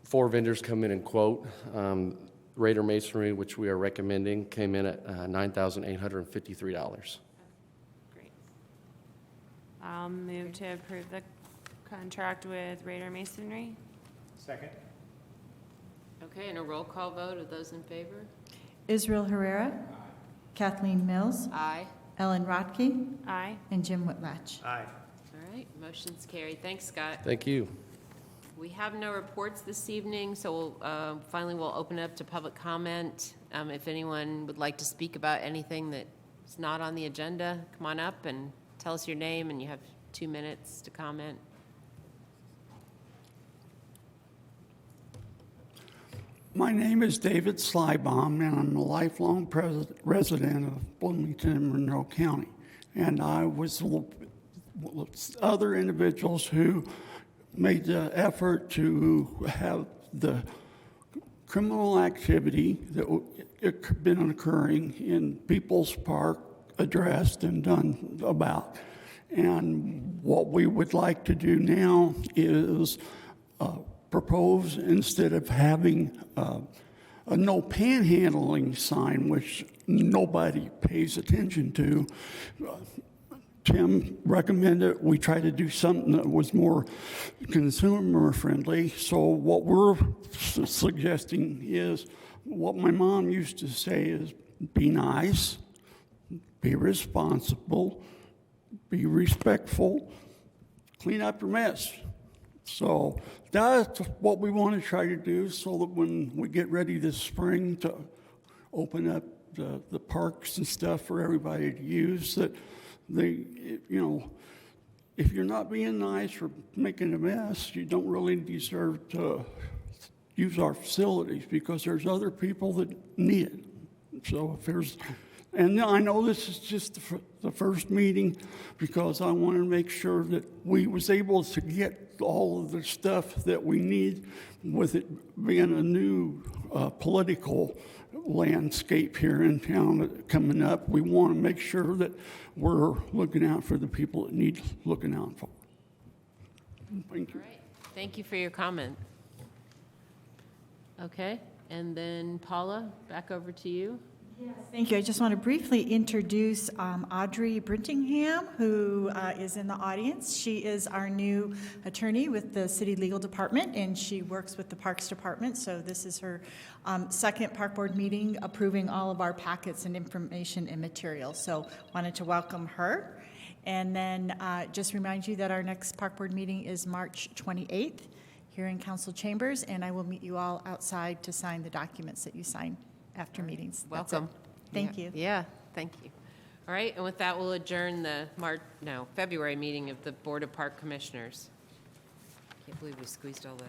4 vendors come in and quote. Radar Masonry, which we are recommending, came in at $9,853. Great. I'll move to approve the contract with Radar Masonry. Second. Okay, and a roll call vote of those in favor? Israel Herrera, Kathleen Mills, Aye. Ellen Rotke, Aye. and Jim Whitlatch. Aye. All right, motion's carried. Thanks, Scott. Thank you. We have no reports this evening, so finally we'll open up to public comment. If anyone would like to speak about anything that's not on the agenda, come on up and tell us your name, and you have 2 minutes to comment. My name is David Slybaum, and I'm a lifelong resident of Bloomington and Monroe County. And I was with other individuals who made the effort to have the criminal activity that had been occurring in People's Park addressed and done about. And what we would like to do now is propose, instead of having a no panhandling sign, which nobody pays attention to, Tim recommended we try to do something that was more consumer friendly. So what we're suggesting is what my mom used to say is be nice, be responsible, be respectful, clean up your mess. So that's what we want to try to do, so that when we get ready this spring to open up the parks and stuff for everybody to use, that if you're not being nice or making a mess, you don't really deserve to use our facilities, because there's other people that need it. So and I know this is just the first meeting, because I want to make sure that we was able to get all of the stuff that we need, with it being a new political landscape here in town coming up. We want to make sure that we're looking out for the people that need looking out for. Thank you. All right, thank you for your comment. Okay, and then Paula, back over to you. Thank you. I just want to briefly introduce Audrey Brintingham, who is in the audience. She is our new attorney with the City Legal Department, and she works with the Parks Department. So this is her second Park Board meeting approving all of our packets and information and materials. So wanted to welcome her. And then just remind you that our next Park Board meeting is March 28th here in Council Chambers, and I will meet you all outside to sign the documents that you sign after meetings. That's it. Welcome. Thank you. Yeah, thank you. All right, and with that, we'll adjourn the February meeting of the Board of Park Commissioners. Can't believe we squeezed all the